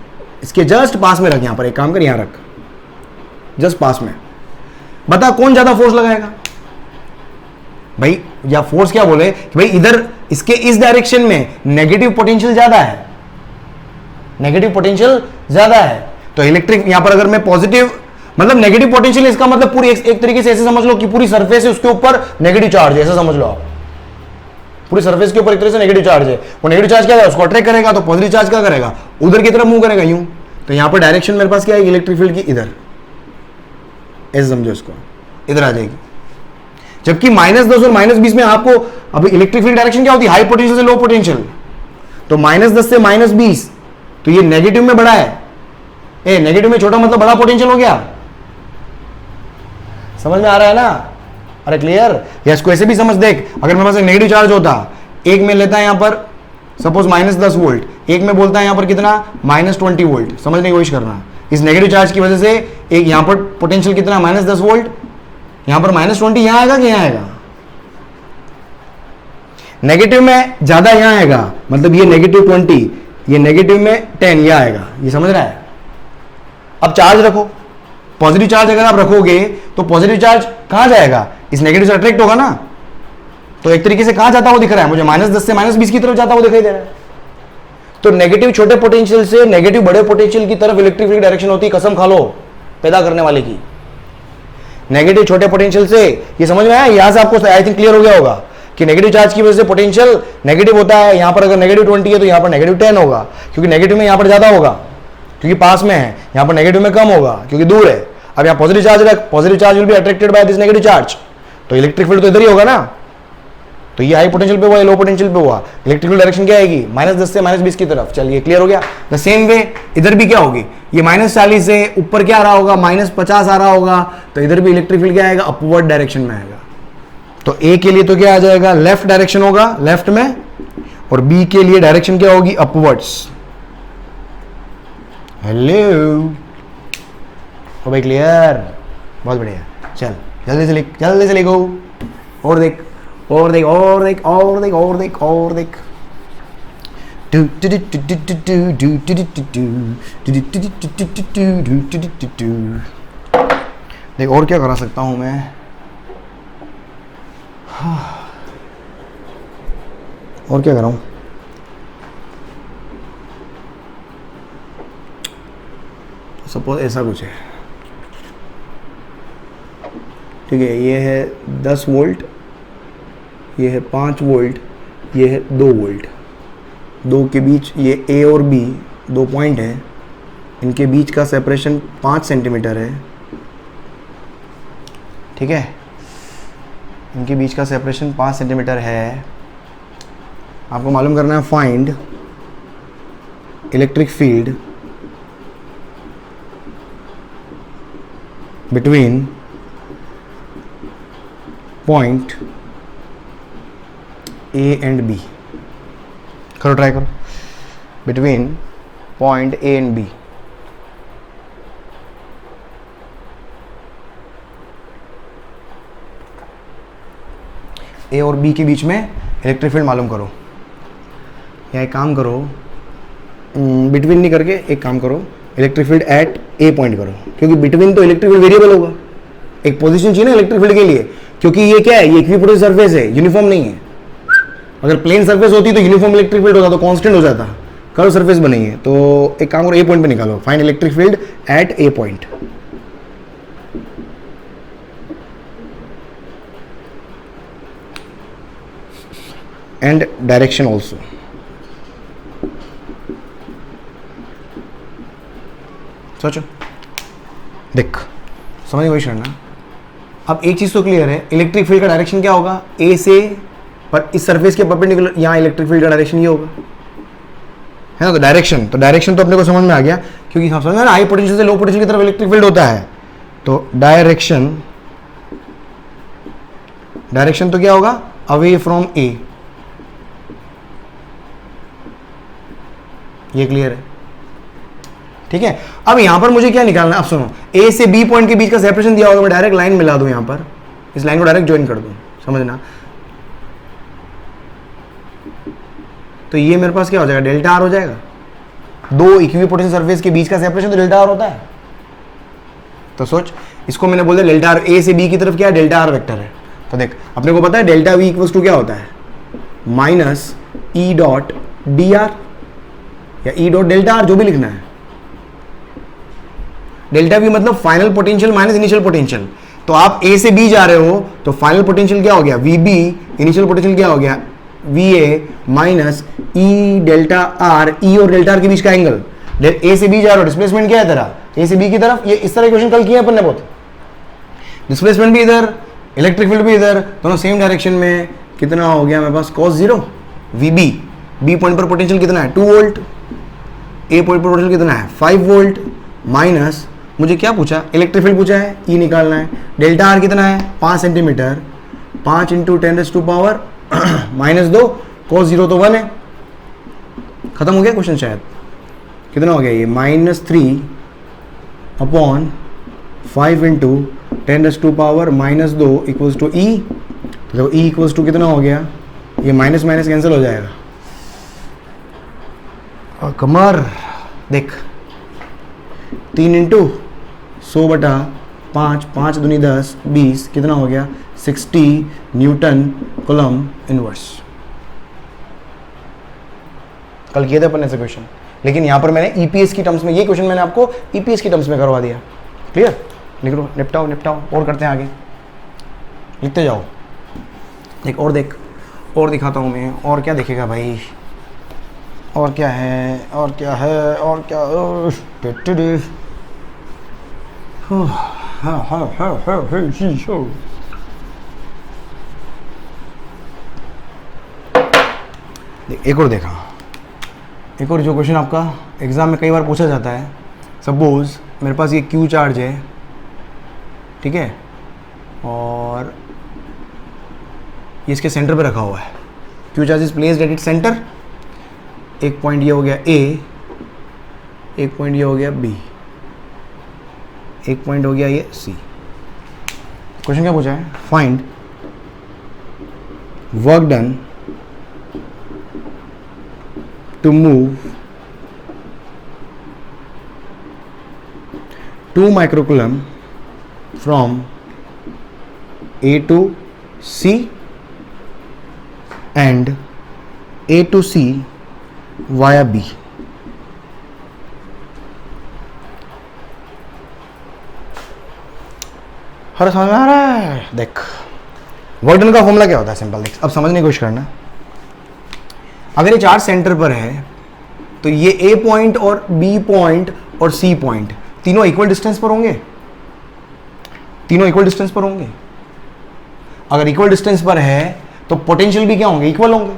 इसके जस्ट पास में रख, यहां पर एक काम कर, यहां रख, जस्ट पास में। बता कौन ज्यादा फोर्स लगाएगा भाई? या फोर्स क्या बोले कि भाई इधर इसके इस डायरेक्शन में नेगेटिव पोटेंशियल ज्यादा है, नेगेटिव पोटेंशियल ज्यादा है। तो इलेक्ट्रिक यहां पर अगर मैं पॉजिटिव, मतलब नेगेटिव पोटेंशियल, इसका मतलब पूरी एक तरीके से ऐसे समझ लो कि पूरी सरफेस है, उसके ऊपर नेगेटिव चार्ज है, ऐसा समझ लो आप। पूरी सरफेस के ऊपर एक तरह से नेगेटिव चार्ज है, वो नेगेटिव चार्ज क्या है उसको अट्रैक्ट करेगा, तो पॉजिटिव चार्ज क्या करेगा, उधर की तरफ मूव करेगा यूं। तो यहां पर डायरेक्शन मेरे पास क्या है इलेक्ट्रिक फील्ड की, इधर ऐसे समझो इसको, इधर आ जाएगी। जबकि -10 और -20 में आपको अभी इलेक्ट्रिक फील्ड डायरेक्शन क्या होती है, हाई पोटेंशियल से लो पोटेंशियल। तो -10 से -20, तो ये नेगेटिव में बड़ा है, ए नेगेटिव में छोटा मतलब बड़ा पोटेंशियल हो गया। समझ में आ रहा है ना? अरे क्लियर? या इसको ऐसे भी समझ देख, अगर मेरे पास एक नेगेटिव चार्ज होता, एक में लेता है यहां पर सपोज -10 वोल्ट, एक में बोलता है यहां पर कितना -20 वोल्ट। समझने की कोशिश करना, इस नेगेटिव चार्ज की वजह से एक यहां पर पोटेंशियल कितना -10 वोल्ट, यहां पर -20 यहां आएगा कि यहां आएगा, नेगेटिव में ज्यादा यहां आएगा, मतलब ये -20, ये नेगेटिव में 10 यहां आएगा। ये समझ रहा है? अब चार्ज रखो, पॉजिटिव चार्ज अगर आप रखोगे तो पॉजिटिव चार्ज कहां जाएगा, इस नेगेटिव से अट्रैक्ट होगा ना। तो एक तरीके से कहां जाता हुआ दिख रहा है मुझे, -10 से -20 की तरफ जाता हुआ दिखाई दे रहा है। तो नेगेटिव छोटे पोटेंशियल से नेगेटिव बड़े पोटेंशियल की तरफ इलेक्ट्रिक फील्ड डायरेक्शन होती है, कसम खा लो पैदा करने वाले की। नेगेटिव छोटे पोटेंशियल से, ये समझ में आया? यहां से आपको आई थिंक क्लियर हो गया होगा कि नेगेटिव चार्ज की वजह से पोटेंशियल नेगेटिव होता है। यहां पर अगर -20 है तो यहां पर -10 होगा, क्योंकि नेगेटिव में यहां पर ज्यादा होगा क्योंकि पास में है, यहां पर नेगेटिव में कम होगा क्योंकि दूर है। अब यहां पॉजिटिव चार्ज रख, positive charge will be attracted by this negative charge, तो इलेक्ट्रिक फील्ड तो इधर ही होगा ना। तो ये हाई पोटेंशियल पे हुआ, लो पोटेंशियल पे हुआ, इलेक्ट्रिक फील्ड डायरेक्शन क्या आएगी, -10 से -20 की तरफ। चलिए क्लियर हो गया। द सेम वे इधर भी क्या होगी, ये -40 से ऊपर क्या आ रहा होगा, -50 आ रहा होगा, तो इधर भी इलेक्ट्रिक फील्ड क्या आएगा, अपवर्ड डायरेक्शन में आएगा। तो ए के लिए तो क्या आ जाएगा, लेफ्ट डायरेक्शन होगा लेफ्ट में, और बी के लिए डायरेक्शन क्या होगी, अपवर्ड्स। हेलो, हो भाई क्लियर? बहुत बढ़िया। चल जल्दी से लिख, जल्दी से लिखो, और देख और देख और देख और देख और देख और देख। देख और क्या करा सकता हूं मैं, और क्या कराऊं, सपोज ऐसा कुछ है, ठीक है, ये है 10 वोल्ट, ये है 5 वोल्ट, ये है 2 वोल्ट, दो के बीच ये ए और बी 2 पॉइंट है, इनके बीच का सेपरेशन 5 सेंटीमीटर है, ठीक है, इनके बीच का सेपरेशन 5 सेंटीमीटर है। आपको मालूम करना है find electric field between point A and B. करो, ट्राई करो, between point A and B. A और बी के बीच में इलेक्ट्रिक फील्ड मालूम करो, या एक काम करो, बिटवीन नहीं करके एक काम करो, electric field at A point करो, क्योंकि बिटवीन तो इलेक्ट्रिक फील्ड वेरिएबल होगा, एक पोजीशन चाहिए ना इलेक्ट्रिक फील्ड के लिए, क्योंकि ये क्या है, ये इक्विपोटेंशियल सरफेस है, यूनिफॉर्म नहीं है। अगर प्लेन सरफेस होती तो यूनिफॉर्म इलेक्ट्रिक फील्ड होता, तो कांस्टेंट हो जाता। कर्व सरफेस बनी है, तो एक काम करो, ए पॉइंट पे निकालो, find electric field at A point. And direction also. सोचो, देख, समझ में कोशिश करना। अब एक चीज तो क्लियर है, इलेक्ट्रिक फील्ड का डायरेक्शन क्या होगा, ए से, पर इस सरफेस के परपेंडिकुलर यहां इलेक्ट्रिक फील्ड का डायरेक्शन ये होगा, है ना। तो डायरेक्शन तो अपने को समझ में आ गया, क्योंकि हम समझ में हाई पोटेंशियल से लो पोटेंशियल की तरफ इलेक्ट्रिक फील्ड होता है। तो डायरेक्शन तो क्या होगा, अवे फ्रॉम ए। ये क्लियर है, ठीक है। अब यहां पर मुझे क्या निकालना है, अब सुनो, ए से बी पॉइंट के बीच का सेपरेशन दिया होगा, मैं डायरेक्ट लाइन मिला दूं, यहां पर इस लाइन को डायरेक्ट ज्वाइन कर दूं, समझना। तो ये मेरे पास क्या हो जाएगा, डेल्टा आर हो जाएगा। दो इक्विपोटेंशियल सरफेस के बीच का सेपरेशन तो डेल्टा आर होता है। तो सोच, इसको मैंने बोल दिया डेल्टा आर, ए से बी की तरफ क्या है, डेल्टा आर वेक्टर है। तो देख, अपने को पता है डेल्टा वी इक्वल्स टू क्या होता है, minus E dot D R या ई डॉट डेल्टा आर, जो भी लिखना है। डेल्टा वी मतलब final potential minus initial potential. तो आप ए से बी जा रहे हो तो फाइनल पोटेंशियल क्या हो गया, वी बी, इनिशियल पोटेंशियल क्या हो गया, V A minus E delta R, E और डेल्टा आर के बीच का एंगल, ए से बी जा रहा है, डिस्प्लेसमेंट क्या है तेरा, ए से बी की तरफ, ये इस तरह क्वेश्चन कल किए अपन ने बहुत, डिस्प्लेसमेंट भी इधर, इलेक्ट्रिक फील्ड भी इधर, दोनों सेम डायरेक्शन में, कितना हो गया मेरे पास cos 0 V B, B point पर पोटेंशियल कितना है 2 वोल्ट, ए पॉइंट पर पोटेंशियल कितना है 5 वोल्ट, माइनस मुझे क्या पूछा, इलेक्ट्रिक फील्ड पूछा है, ई निकालना है, डेल्टा आर कितना है 5 सेंटीमीटर, 5 इंटू 10⁻² माइनस 2, cos 0 तो 1 है, खत्म हो गया क्वेश्चन शायद, कितना हो गया ये -3 अपॉन 5 इंटू 10⁻² इक्वल्स टू ई, तो ई इक्वल्स टू कितना हो गया, ये माइनस माइनस कैंसिल हो जाएगा, और कमर देख 3 इंटू 100/5, 5 दूनी 10, 20, कितना हो गया 60 न्यूटन कूलम इनवर्स। कल किए थे अपन ऐसे क्वेश्चन, लेकिन यहां पर मैंने ईपीएस की टर्म्स में, ये क्वेश्चन मैंने आपको ईपीएस की टर्म्स में करवा दिया। क्लियर, निकलो, निपटाओ निपटाओ, और करते हैं आगे, लिखते जाओ। एक और देख, और दिखाता हूँ मैं, और क्या देखेगा भाई, और क्या है, और क्या है, और क्या, एक और देखा, एक और जो क्वेश्चन आपका एग्जाम में कई बार पूछा जाता है, सपोज मेरे पास ये क्यू चार्ज है, ठीक है, और ये इसके सेंटर पे रखा हुआ है, Q charge is placed at it centre, एक पॉइंट ये हो गया ए, एक पॉइंट ये हो गया बी, एक पॉइंट हो गया ये सी। क्वेश्चन क्या पूछा है, find work done to move 2 microcoulomb from A to C and A to C via B. हर समझ में आ रहा है? देख, वर्क डन का फॉर्मूला क्या होता है, सिंपल देख, अब समझने की कोशिश करना। अगर ये चार्ज सेंटर पर है तो ये ए पॉइंट और बी पॉइंट और सी पॉइंट तीनों इक्वल डिस्टेंस पर होंगे, तीनों इक्वल डिस्टेंस पर होंगे। अगर इक्वल डिस्टेंस पर है तो पोटेंशियल भी क्या होंगे, इक्वल होंगे।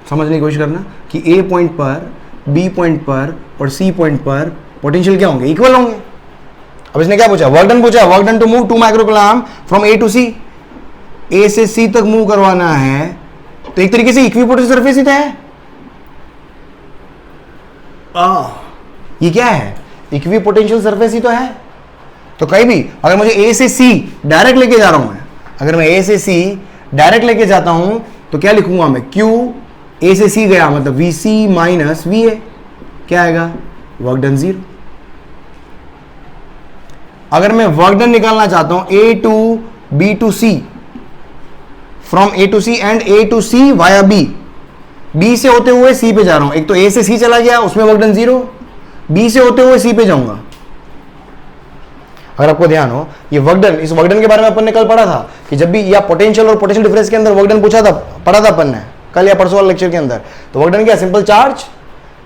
समझने की कोशिश करना कि ए पॉइंट पर, बी पॉइंट पर और सी पॉइंट पर पोटेंशियल क्या होंगे, इक्वल होंगे। अब इसने क्या पूछा, वर्क डन पूछा, work done to move 2 microcoulomb from A to C, A से सी तक मूव करवाना है, तो एक तरीके से इक्विपोटेंशियल सरफेस ही तो है। ये क्या है, इक्विपोटेंशियल सरफेस ही तो है। तो कहीं भी अगर मुझे ए से सी डायरेक्ट लेके जा रहा हूं मैं, अगर मैं ए से सी डायरेक्ट लेके जाता हूं तो क्या लिखूंगा मैं, क्यू ए से सी गया मतलब V C minus V A, क्या आएगा, वर्क डन 0। अगर मैं वर्क डन निकालना चाहता हूं A to B to C, from A to C and A to C via B, B से होते हुए सी पे जा रहा हूं, एक तो ए से सी चला गया उसमें वर्क डन 0, बी से होते हुए सी पे जाऊंगा। अगर आपको ध्यान हो, ये वर्क डन, इस वर्क डन के बारे में अपन ने कल पढ़ा था कि जब भी या पोटेंशियल और पोटेंशियल डिफरेंस के अंदर वर्क डन पूछा था, पढ़ा था अपन ने कल या परसों वाले लेक्चर के अंदर। तो वर्क डन क्या, simple charge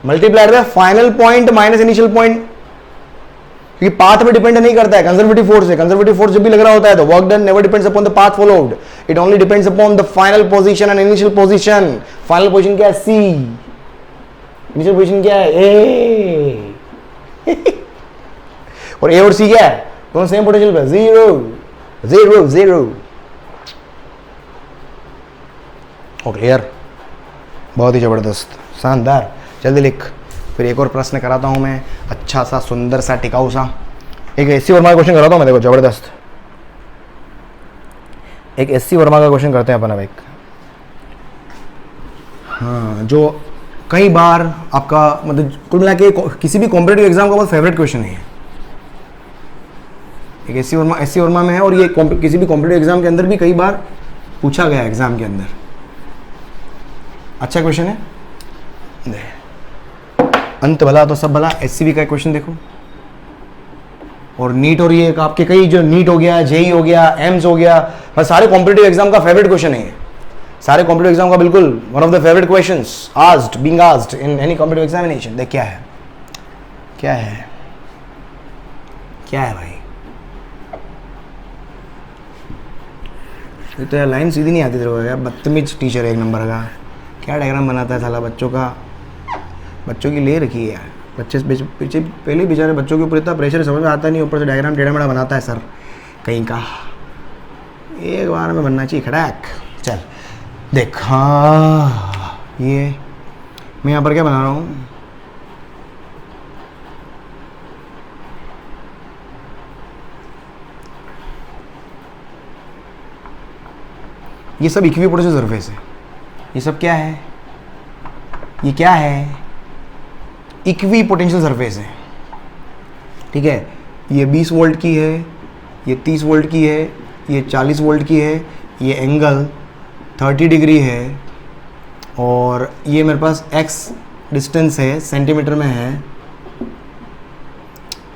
multiplied by final point minus initial point, क्योंकि पाथ में डिपेंड नहीं करता है कंजर्वेटिव फोर्स से। कंजर्वेटिव फोर्स जब भी लग रहा होता है तो work done never depends upon the path followed, it only depends upon the final position and initial position. Final position क्या है, सी, इनिशियल पोजीशन क्या है, ए और ए और सी क्या है, दोनों सेम पोटेंशियल पे, 0 0 0। ओके यार, बहुत ही जबरदस्त, शानदार। जल्दी लिख, फिर एक और प्रश्न कराता हूं मैं, अच्छा सा, सुंदर सा, टिकाऊ सा। एक एससी वर्मा का क्वेश्चन कराता हूं मैं, देखो जबरदस्त। एक एससी वर्मा का क्वेश्चन करते हैं अपन अब एक, हाँ, जो कई बार आपका मतलब कुल मिला के किसी भी कॉम्पिटेटिव एग्जाम का बहुत फेवरेट क्वेश्चन है। एक एससी वर्मा में है और ये किसी भी कॉम्पिटेटिव एग्जाम के अंदर भी कई बार पूछा गया एग्जाम के अंदर। अच्छा क्वेश्चन है, अंत भला तो सब भला। एससीबी का क्वेश्चन देखो, और नीट, और ये आपके कई जो नीट हो गया, जेई हो गया, एम्स हो गया, बस सारे कॉम्पिटेटिव एग्जाम का फेवरेट क्वेश्चन है। सारे कॉम्पिटिटिव एग्जाम का बिल्कुल one of the favourite questions asked being asked in any competitive examination. देख क्या है, क्या है, क्या है भाई, ये तो यार लाइन सीधी नहीं आती तेरे को, यार बदतमीज टीचर है एक नंबर का। क्या डायग्राम बनाता है साला बच्चों का, बच्चों की ले रखी है यार। बच्चे पीछे पहले बेचारे बच्चों के ऊपर इतना प्रेशर समझ में आता नहीं, ऊपर से डायग्राम टेढ़ा मेढ़ा बनाता है सर कहीं का। एक बार में बनना चाहिए खड़ाक। चल देख, हाँ ये मैं यहाँ पर क्या बना रहा हूँ, ये सब इक्विपोटेंशियल सरफेस है। ये सब क्या है, ये क्या है, इक्विपोटेंशियल सरफेस है, ठीक है। ये 20 वोल्ट की है, ये 30 वोल्ट की है, ये 40 वोल्ट की है, ये एंगल 30 डिग्री है, और ये मेरे पास x डिस्टेंस है, सेंटीमीटर में है।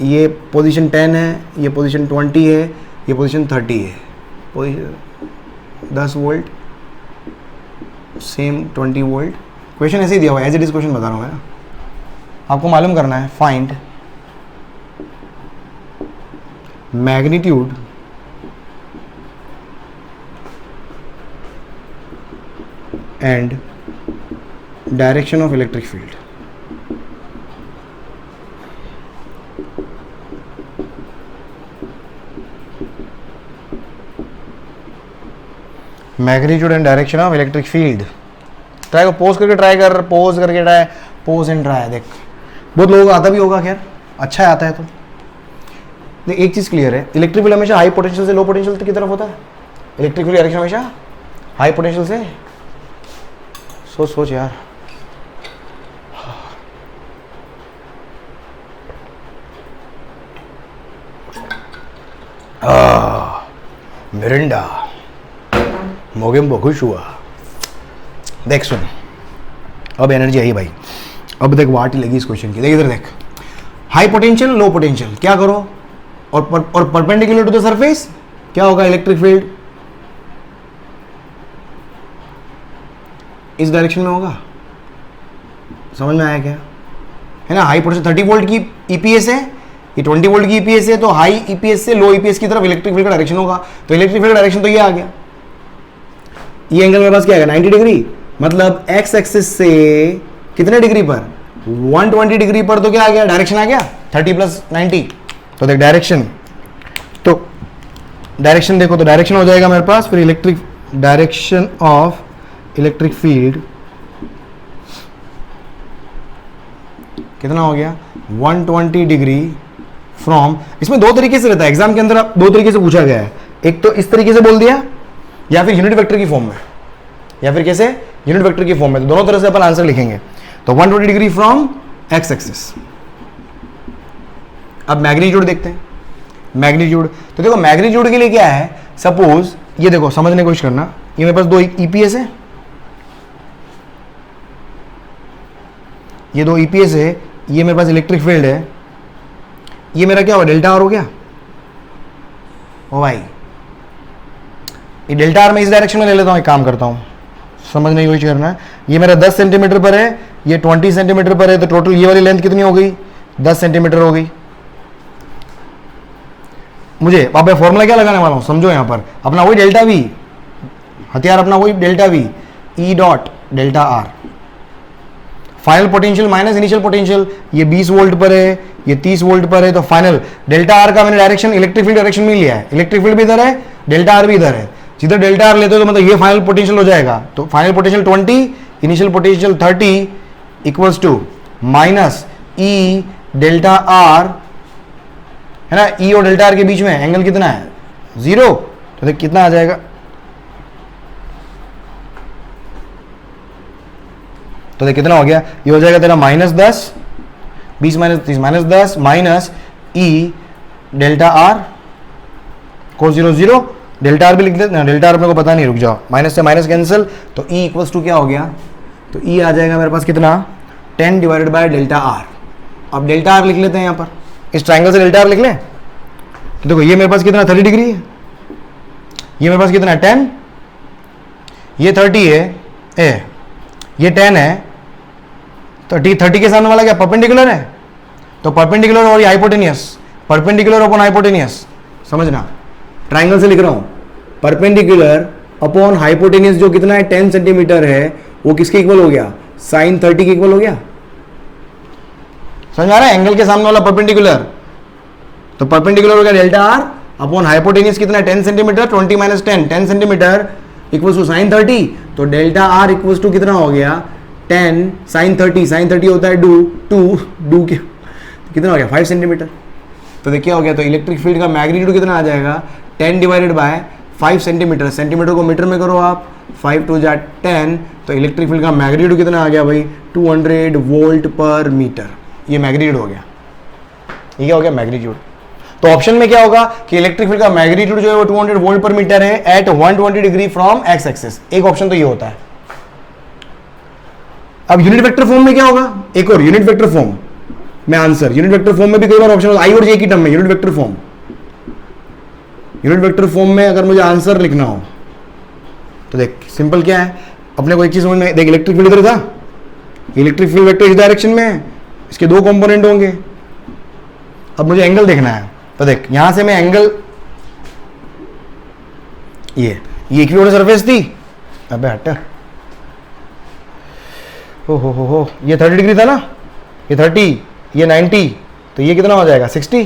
ये पोजीशन 10 है, ये पोजीशन 20 है, ये पोजीशन 30 है। Position 10 volt same 20 volt. Question ऐसे ही दिया हुआ है, एज इट इज क्वेश्चन बता रहा हूँ मैं, आपको मालूम करना है। Find magnitude and direction of electric field. Magnitude and direction of electric field. Try को पोज करके ट्राई कर, पोज करके ट्राई, पोज एंड ट्राई। देख बहुत लोगों को आता भी होगा, खैर अच्छा है, आता है तो देख। एक चीज़ क्लियर है, इलेक्ट्रिक फील्ड हमेशा हाई पोटेंशियल से लो पोटेंशियल की तरफ होता है। इलेक्ट्रिक फील्ड डायरेक्शन हमेशा हाई पोटेंशियल से। सोच सोच यार, मिरिंडा मोगेम्बो खुश हुआ। देख सुन, अब एनर्जी आई भाई, अब देख वाट लगी इस क्वेश्चन की। देख इधर देख, हाई पोटेंशियल लो पोटेंशियल, क्या करो, और परपेंडिकुलर टू द सरफेस क्या होगा, इलेक्ट्रिक फील्ड इस डायरेक्शन में होगा। समझ में आया क्या, है ना। हाई पोटेंशियल 30 वोल्ट की ईपीएस है, ये 20 वोल्ट की ईपीएस है, तो हाई ईपीएस से लो ईपीएस की तरफ इलेक्ट्रिक फील्ड का डायरेक्शन होगा। तो इलेक्ट्रिक फील्ड का डायरेक्शन तो ये आ गया, ये एंगल मेरे पास क्या आएगा 90 डिग्री, मतलब एक्स एक्सिस से कितने डिग्री पर, 120 डिग्री पर। तो क्या आ गया, डायरेक्शन आ गया 30 + 90। तो देख डायरेक्शन, तो डायरेक्शन देखो, तो डायरेक्शन हो जाएगा मेरे पास फिर electric direction of electric field कितना हो गया 120 डिग्री फ्रॉम। इसमें दो तरीके से रहता है एग्जाम के अंदर, दो तरीके से पूछा गया है। एक तो इस तरीके से बोल दिया, या फिर यूनिट वेक्टर की फॉर्म में, या फिर कैसे यूनिट वेक्टर की फॉर्म में। तो दोनों तरह से अपन आंसर लिखेंगे। तो 120 डिग्री फ्रॉम एक्स एक्सिस। अब मैग्नीट्यूड देखते हैं, मैग्नीट्यूड। तो देखो मैग्नीट्यूड के लिए क्या है, सपोज ये देखो समझने की कोशिश करना, ये मेरे पास दो ईपीएस है, ये दो ईपीएस है, ये मेरे पास इलेक्ट्रिक फील्ड है, ये मेरा क्या हुआ डेल्टा आर हो गया। ओ भाई ये डेल्टा आर मैं इस डायरेक्शन में ले लेता हूँ, एक काम करता हूँ, समझने की कोशिश करना है। ये मेरा 10 सेंटीमीटर पर है, ये 20 सेंटीमीटर पर है, तो टोटल ये वाली लेंथ कितनी हो गई 10 सेंटीमीटर हो गई। मुझे अब मैं फॉर्मूला क्या लगाने वाला हूँ, समझो यहाँ पर अपना वही डेल्टा वी, हथियार अपना वही delta we, E dot delta R. Final potential minus initial potential, ये 20 वोल्ट पर है, ये 30 वोल्ट पर है, तो फाइनल डेल्टा आर का मैंने डायरेक्शन इलेक्ट्रिक फील्ड डायरेक्शन में लिया है। इलेक्ट्रिक फील्ड भी इधर है, डेल्टा आर भी इधर है, जिधर डेल्टा आर लेते हो तो मतलब ये फाइनल पोटेंशियल हो जाएगा। तो final potential 20, initial potential 30 equals to minus E delta R, है ना। ई और डेल्टा आर के बीच में एंगल कितना है 0, तो देख कितना आ जाएगा, तो देख कितना हो गया, ये हो जाएगा तेरा -10, 20 - 30 -10 माइनस ई डेल्टा आर को 0 0, डेल्टा आर भी लिख देते, डेल्टा आर मेरे को पता नहीं, रुक जाओ, माइनस से माइनस कैंसिल, तो ई इक्वल्स टू क्या हो गया, तो ई आ जाएगा मेरे पास कितना 10 डिवाइडेड बाय डेल्टा आर। अब डेल्टा आर लिख लेते हैं यहाँ पर, इस ट्राइंगल से डेल्टा आर लिख लें। तो देखो ये मेरे पास कितना 30 डिग्री है, ये मेरे पास कितना 10, ये 30 है, ये 10 है, 30 के सामने वाला क्या परपेंडिकुलर है, तो परपेंडिकुलर और हाइपोटेनियस, परपेंडिकुलर अपॉन हाइपोटेनियस, समझना ट्राइंगल से लिख रहा हूं, परपेंडिकुलर अपॉन हाइपोटेनियस जो कितना है 10 सेंटीमीटर है, वो किसके इक्वल हो गया, साइन 30 के इक्वल हो गया। समझ आ रहा है, एंगल के सामने वाला परपेंडिकुलर, तो परपेंडिकुलर हो गया डेल्टा आर अपॉन हाइपोटेनियस कितना है 10 centimetre, 20 minus 10, 10 centimetre equals to sine 30, तो डेल्टा आर इक्वल्स टू कितना हो गया 10 साइन 30, साइन 30 होता है डू कितना हो गया 5 सेंटीमीटर। तो देखिए क्या हो गया, तो इलेक्ट्रिक फील्ड का मैग्नीट्यूड कितना आ जाएगा 10 डिवाइडेड बाय 5 सेंटीमीटर, सेंटीमीटर को मीटर में करो आप, 5 टू जा 10, तो इलेक्ट्रिक फील्ड का मैग्नीट्यूड कितना आ गया भाई 200 वोल्ट पर मीटर, ये मैग्नीट्यूड हो गया, ये क्या हो गया मैग्नीट्यूड। तो ऑप्शन में क्या होगा कि इलेक्ट्रिक फील्ड का मैग्नीट्यूड जो है वो 200 वोल्ट पर मीटर है at 120 degree from X axis, एक ऑप्शन तो ये होता है। अब यूनिट वेक्टर फॉर्म में क्या होगा, एक और यूनिट वेक्टर फॉर्म में आंसर, यूनिट वेक्टर फॉर्म में भी कई बार ऑप्शन होता है आई और जे की टर्म में, unit vector form, unit vector form में अगर मुझे आंसर लिखना हो तो देख सिंपल क्या है, अपने को एक चीज समझ में, देख इलेक्ट्रिक फील्ड इधर था, इलेक्ट्रिक फील्ड वेक्टर इस डायरेक्शन में है, इसके दो कंपोनेंट होंगे, अब मुझे एंगल देखना है, तो देख यहां से मैं एंगल, ये इक्विपोटेंशियल सरफेस थी, अबे हट, हो ये 30 डिग्री था ना, ये 30, ये 90, तो ये कितना हो जाएगा 60,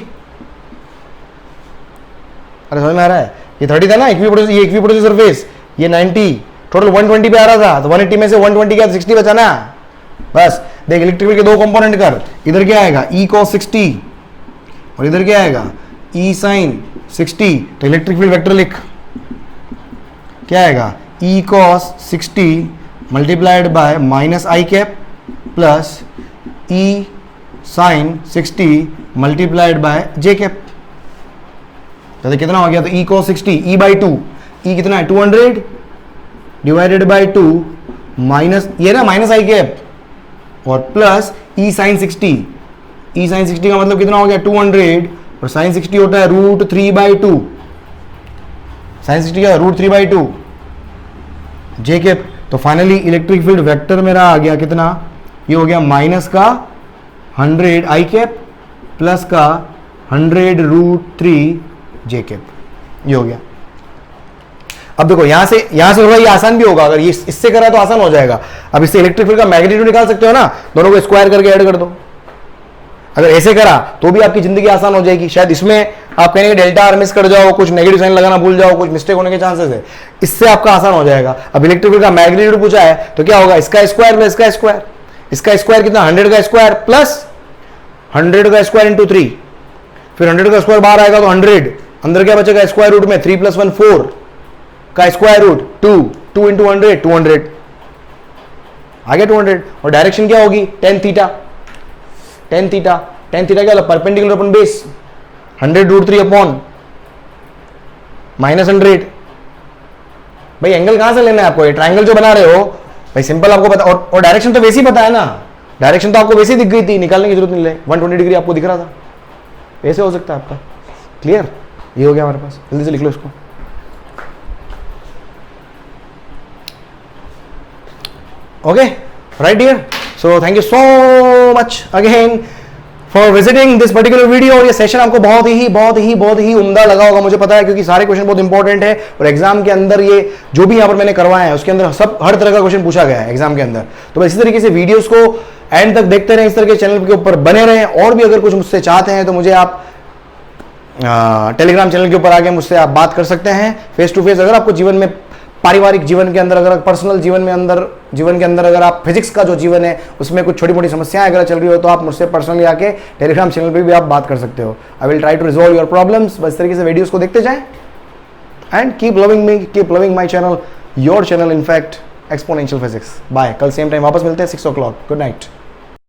अरे समझ में आ रहा है, ये 30 था ना इक्विपोटेंशियल, ये इक्विपोटेंशियल सरफेस, ये 90, टोटल 120 पे आ रहा था, तो 180 में से 120 क्या 60 बचा ना, बस देख इलेक्ट्रिक फील्ड के दो कंपोनेंट कर, इधर क्या आएगा ई cos 60 और इधर क्या आएगा ई sin 60, तो इलेक्ट्रिक फील्ड वेक्टर लिख, क्या आएगा ई cos 60 multiplied by minus I cap plus E sin 60 multiplied by J cap, तो कितना हो गया, तो ई cos 60 ई बाई 2, ई कितना है 200 डिवाइडेड बाई 2 माइनस ये ना माइनस आई कैप और प्लस ई sin 60, ई sin 60 का मतलब कितना हो गया 200 और sin 60 होता है √3/2, sin 60 क्या √3/2 जे कैप, तो फाइनली इलेक्ट्रिक फील्ड वेक्टर मेरा आ गया कितना, ये हो गया माइनस का 100 आई कैप प्लस का 100√3 जे कैप, ये हो गया। अब देखो यहां से थोड़ा ये आसान भी होगा, अगर ये इससे करा तो आसान हो जाएगा, अब इससे इलेक्ट्रिक फील्ड का मैग्नीट्यूड निकाल सकते हो ना, दोनों को स्क्वायर करके ऐड कर दो, अगर ऐसे करा तो भी आपकी जिंदगी आसान हो जाएगी। शायद इसमें आप कहेंगे डेल्टा आर मिस कर जाओ, कुछ नेगेटिव साइन लगाना भूल जाओ, कुछ मिस्टेक होने के चांसेस है, इससे आपका आसान हो जाएगा। अब इलेक्ट्रिक फील्ड का मैग्नीट्यूड पूछा है तो क्या होगा, इसका स्क्वायर प्लस इसका स्क्वायर, इसका स्क्वायर कितना 100 का स्क्वायर प्लस 100 का स्क्वायर इंटू 3, फिर 100 का स्क्वायर बाहर आएगा तो 100, अंदर क्या बचेगा स्क्वायर रूट में 3 + 1 4 का स्क्वायर रूट 2 इंटू 100 200 आ गया 200, और डायरेक्शन क्या होगी tan थीटा, tan थीटा क्या होगा परपेंडिकुलर अपन बेस 100√3 अपॉन -100। भाई एंगल कहां से लेना है आपको, ये ट्रायंगल जो बना रहे हो भाई सिंपल आपको पता, और डायरेक्शन तो वैसे ही पता है ना, डायरेक्शन तो आपको वैसे ही दिख गई थी, निकालने की जरूरत नहीं, 120 डिग्री आपको दिख रहा था, वैसे हो सकता है आपका। क्लियर, ये हो गया हमारे पास, जल्दी से लिख लो इसको। Okay right dear, so thank you so much again for visiting this particular video. और ये सेशन आपको बहुत ही उम्दा लगा होगा, मुझे पता है, क्योंकि सारे क्वेश्चन बहुत इंपॉर्टेंट है और एग्जाम के अंदर ये जो भी यहाँ पर मैंने करवाया है उसके अंदर सब हर तरह का क्वेश्चन पूछा गया है एग्जाम के अंदर। तो इसी तरीके से वीडियोस को एंड तक देखते रहें, इस तरह के चैनल के ऊपर बने रहें, और भी अगर कुछ मुझसे चाहते हैं तो मुझे आप टेलीग्राम चैनल के ऊपर आके मुझसे आप बात कर सकते हैं फेस टू फेस। अगर आपको जीवन में, पारिवारिक जीवन के अंदर, अगर पर्सनल जीवन के अंदर अगर आप फिजिक्स का जो जीवन है उसमें कुछ छोटी मोटी समस्याएं अगर चल रही हो तो आप मुझसे पर्सनली आके टेलीग्राम चैनल पे भी आप बात कर सकते हो। I will try to resolve your problems. बस इस तरीके से वीडियोस को देखते जाएं and keep loving me, keep loving my channel, your channel in fact exponential physics. Bye, कल सेम टाइम वापस मिलते हैं 6 o'clock। Good night.